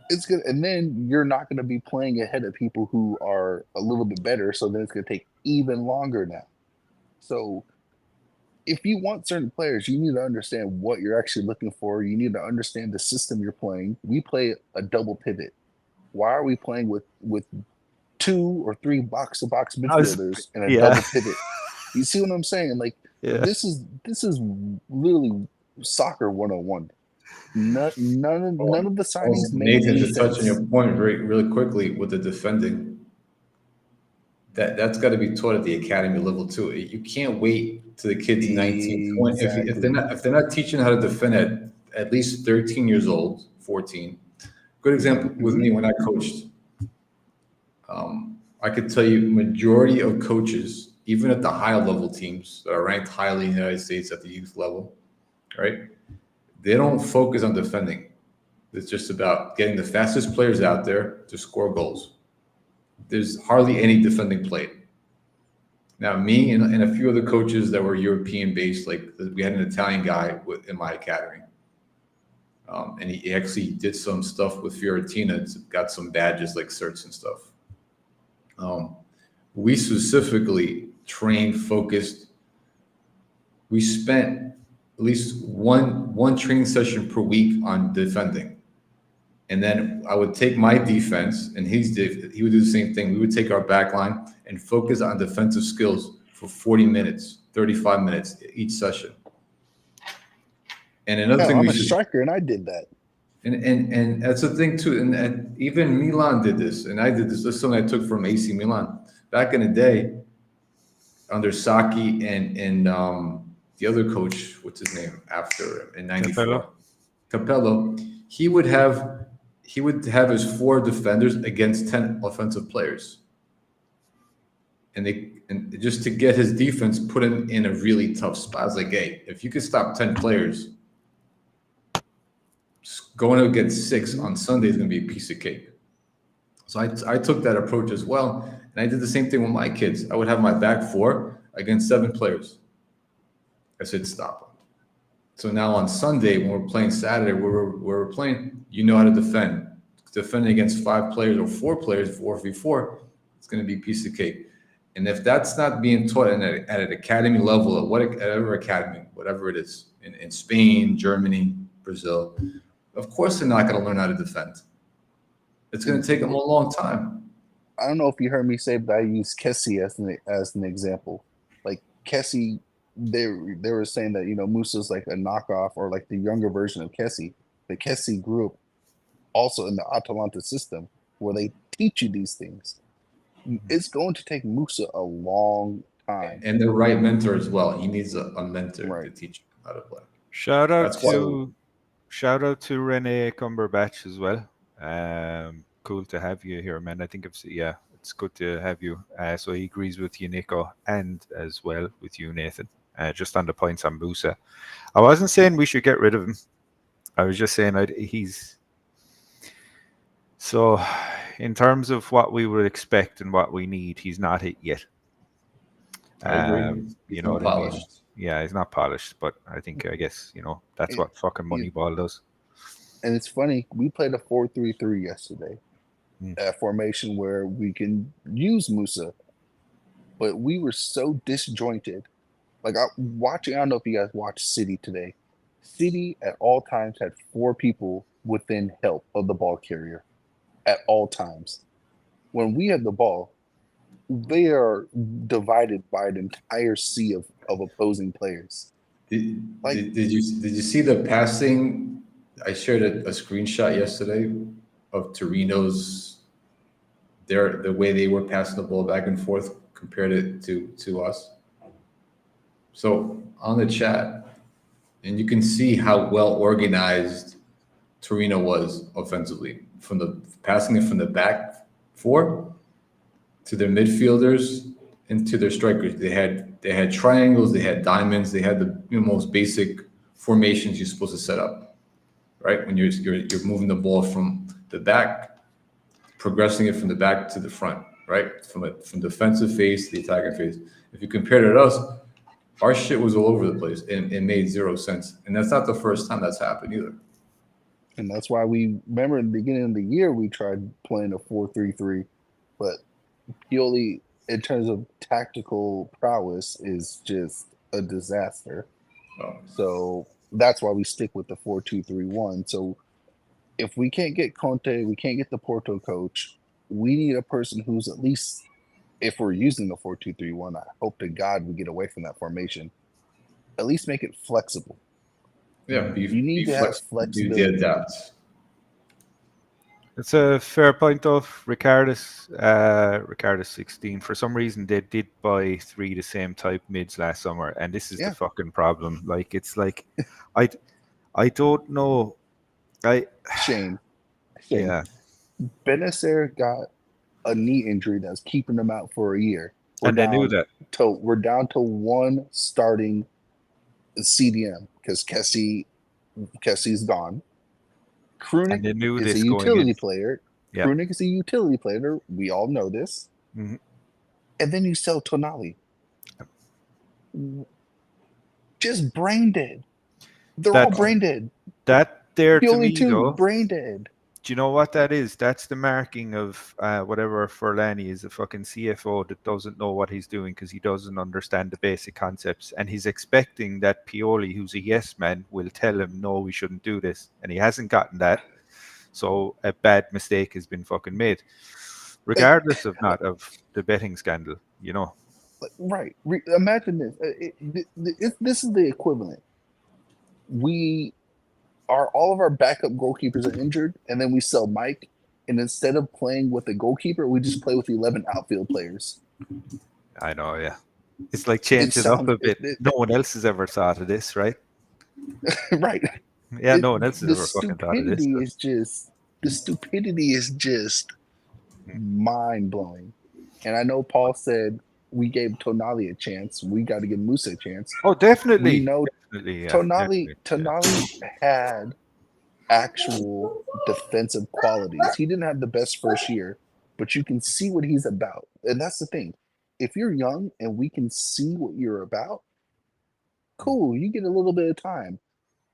And then you're not gonna be playing ahead of people who are a little bit better. So then it's gonna take even longer now. So if you want certain players, you need to understand what you're actually looking for. You need to understand the system you're playing. We play a double pivot. Why are we playing with 2 or 3 box-to-box midfielders and a double pivot? You see what I'm saying? Like this is literally soccer 101. None of the signings make Nathan, any to touch on sense. your point really quickly with the defending, that's got to be taught at the academy level too. You can't wait to the kids 19, 20. If they're not teaching how to defend at least 13 years old, 14. Good example with me when I coached. I could tell you majority of coaches, even at the higher level teams that are ranked highly in the United States at the youth level, right? They don't focus on defending. It's just about getting the fastest players out there to score goals. There's hardly any defending played. Now, me and a few other coaches that were European-based, like we had an Italian guy in my academy. And he actually did some stuff with Fiorentina, got some badges like certs and stuff. We specifically trained, focused. We spent at least one training session per week on defending. And then I would take my defense, and he would do the same thing. We would take our back line and focus on defensive skills for 40 minutes, 35 minutes each session. And another thing I'm a striker, and I did that. And that's the thing too. And even Milan did this, and I did this. This is something I took from AC Milan back in the day under Saki and the other coach. What's his name after in '94? Capello. Capello. He would have his 4 defenders against 10 offensive players, and just to get his defense put him in a really tough spot. It's like, hey, if you could stop 10 players, going against 6 on Sunday is going to be a piece of cake. So I took that approach as well, and I did the same thing with my kids. I would have my back 4 against 7 players. I said stop them. So now on Sunday, when we're playing Saturday, where we're playing, you know how to defend. Defending against 5 players or 4 players, 4v4, it's going to be a piece of cake. And if that's not being taught at an academy level, at whatever academy, whatever it is, in Spain, Germany, Brazil, of course they're not going to learn how to defend. It's going to take them a long time. I don't know if you heard me say, but I use Kessie as an example. Like Kessie, they were saying that Musa's like a knockoff or like the younger version of Kessie. The Kessie grew up also in the Atalanta system where they teach you these things. It's going to take Musa a long time. And the right mentor as well. He needs a mentor to teach him how to play. Shout out to Rene Cumberbatch as well. Cool to have you here, man. I think it's good to have you. So he agrees with you, Nico, and as well with you, Nathan. Just on the points on Musa. I wasn't saying we should get rid of him. I was just saying he's so in terms of what we would expect and what we need, he's not it yet. I agree. You know, polished. Yeah, he's not polished, but I guess that's what fucking Moneyball does. And it's funny, we played a 4-3-3 yesterday, a formation where we can use Musa, but we were so disjointed. Like I don't know if you guys watched City today. City at all times had 4 people within help of the ball carrier at all times. When we have the ball, they are divided by an entire sea of opposing players. Did you see the passing? I shared a screenshot yesterday of Torino's the way they were passing the ball back and forth compared it to us. So on the chat, and you can see how well organized Torino was offensively, from the passing it from the back 4 to their midfielders and to their strikers. They had triangles, they had diamonds, they had the most basic formations you're supposed to set up, right? When you're moving the ball from the back, progressing it from the back to the front, right? From defensive phase to the attacking phase. If you compared it to us, our shit was all over the place and it made 0 sense. And that's not the first time that's happened either. And that's why we remember in the beginning of the year, we tried playing a 4-3-3, but Pioli, in terms of tactical prowess, is just a disaster. Oh. So that's why we stick with the 4-2-3-1. So if we can't get Conte, we can't get the Porto coach, we need a person who's at least, if we're using the 4-2-3-1, I hope to God we get away from that formation, at least make it flexible. Yeah, you need to have flexibility. You adapt. It's a fair point, though. Ricardus 16. For some reason, they did buy 3 the same type mids last summer, and this is the fucking problem. Like, it's like, I don't know. Shame. Yeah. Benacer got a knee injury that's keeping him out for a year. They knew that. We're down to 1 starting CDM because Kessie's gone. Krunic is a utility player. Yeah. Krunic is a utility player. We all know this. Mm-hmm. And then you sell Tonali. Just brain dead. They're all brain dead. That there the to only me, 2 though, brain dead. Do you know what that is? That's the marking of whatever Furlani is, a fucking CFO that doesn't know what he's doing because he doesn't understand the basic concepts. And he's expecting that Pioli, who's a yes man, will tell him, no, we shouldn't do this. And he hasn't gotten that. So a bad mistake has been fucking made, regardless of the betting scandal, Right. Imagine this. This is the equivalent. We all of our backup goalkeepers are injured, and then we sell Mike, and instead of playing with a goalkeeper, we just play with 11 outfield players. I know, yeah. It's like It change it up sounds a bit. No one else has ever thought of this, right? right. Yeah, no one else has The ever fucking thought of this. stupidity is just Hmm. mind blowing. And I know Paul said we gave Tonali a chance. We got to give Musa a chance. Oh, We definitely. know Definitely, yeah. Tonali Definitely, had actual defensive qualities. He didn't have the best first year, but you can see what he's about. And that's the thing. If you're young and we can see what you're about, cool, you get a little bit of time.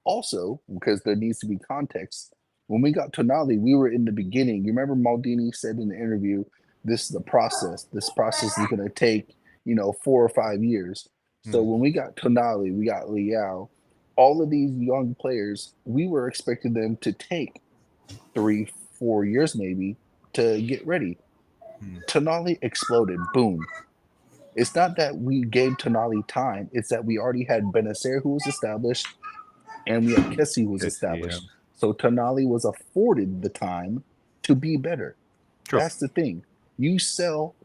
Also, because there needs to be context, when we got Tonali, we were in the beginning. You remember Maldini said in the interview, this is the process. This process is going to take, 4 or 5 years. So Hmm. when we got Tonali, we got Liao, all of these young players, we were expecting them to take 3, 4 years maybe to get ready. Hmm. Tonali exploded. Boom. It's not that we gave Tonali time. It's that we already had Benacer who was established and we had Kessie who was Yes, yeah. established. So Tonali was afforded the time to be better. True. That's the thing. You sell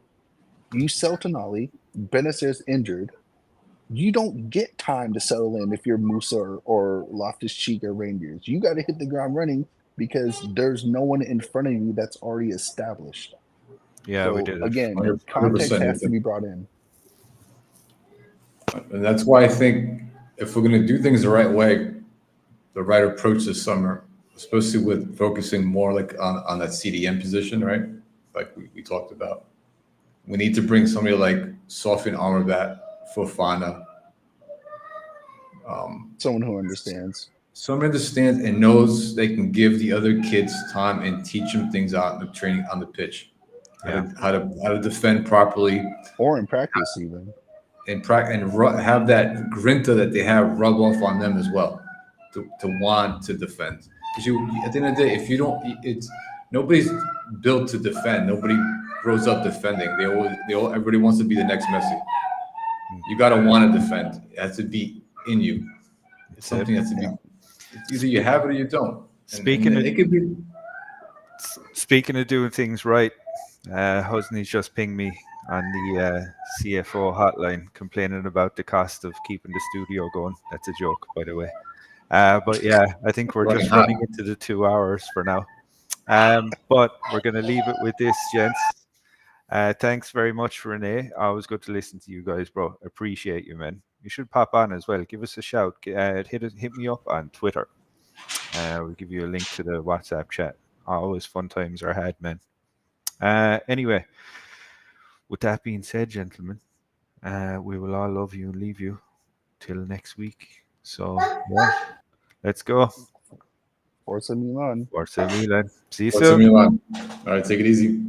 Tonali, Benacer's injured. You don't get time to settle in if you're Musa or Loftus Cheek or Rangers. You got to hit the ground running because there's no one in front of you that's already established. Yeah, we So did it. again, 100%, context has to be brought in. And that's why I think if we're going to do things the right way, the right approach this summer, especially with focusing more like on that CDM position, right? Like we talked about. We need to bring somebody like Sofian Amrabat, Fofana, Someone who understands. someone understands and knows they can give the other kids time and teach them things out in the training on the pitch, Yeah. how to defend properly, Or in practice even. and have that grinta that they have rub off on them as well, to want to defend. Because at the end of the day, if you don't, it's nobody's built to defend. Nobody grows up defending. Everybody wants to be the next Messi. You got to want to defend. It has to be in you. It's something that has to be. It's either you have it or you don't. Speaking and of it could be. Speaking of doing things right, Husney's just pinged me on the CFO hotline complaining about the cost of keeping the studio going. That's a joke, by the way. But yeah, I think we're just running into the 2 hours for now. But we're going to leave it with this, gents. Thanks very much, Renee. Always good to listen to you guys, bro. Appreciate you, man. You should pop on as well. Give us a shout. Hit me up on Twitter. We'll give you a link to the WhatsApp chat. Always fun times are had, man. Anyway, with that being said, gentlemen, we will all love you and leave you till next week. So, yeah, let's go. Forza Milan. Forza Milan. See you What's soon. Milan? All right, take it easy.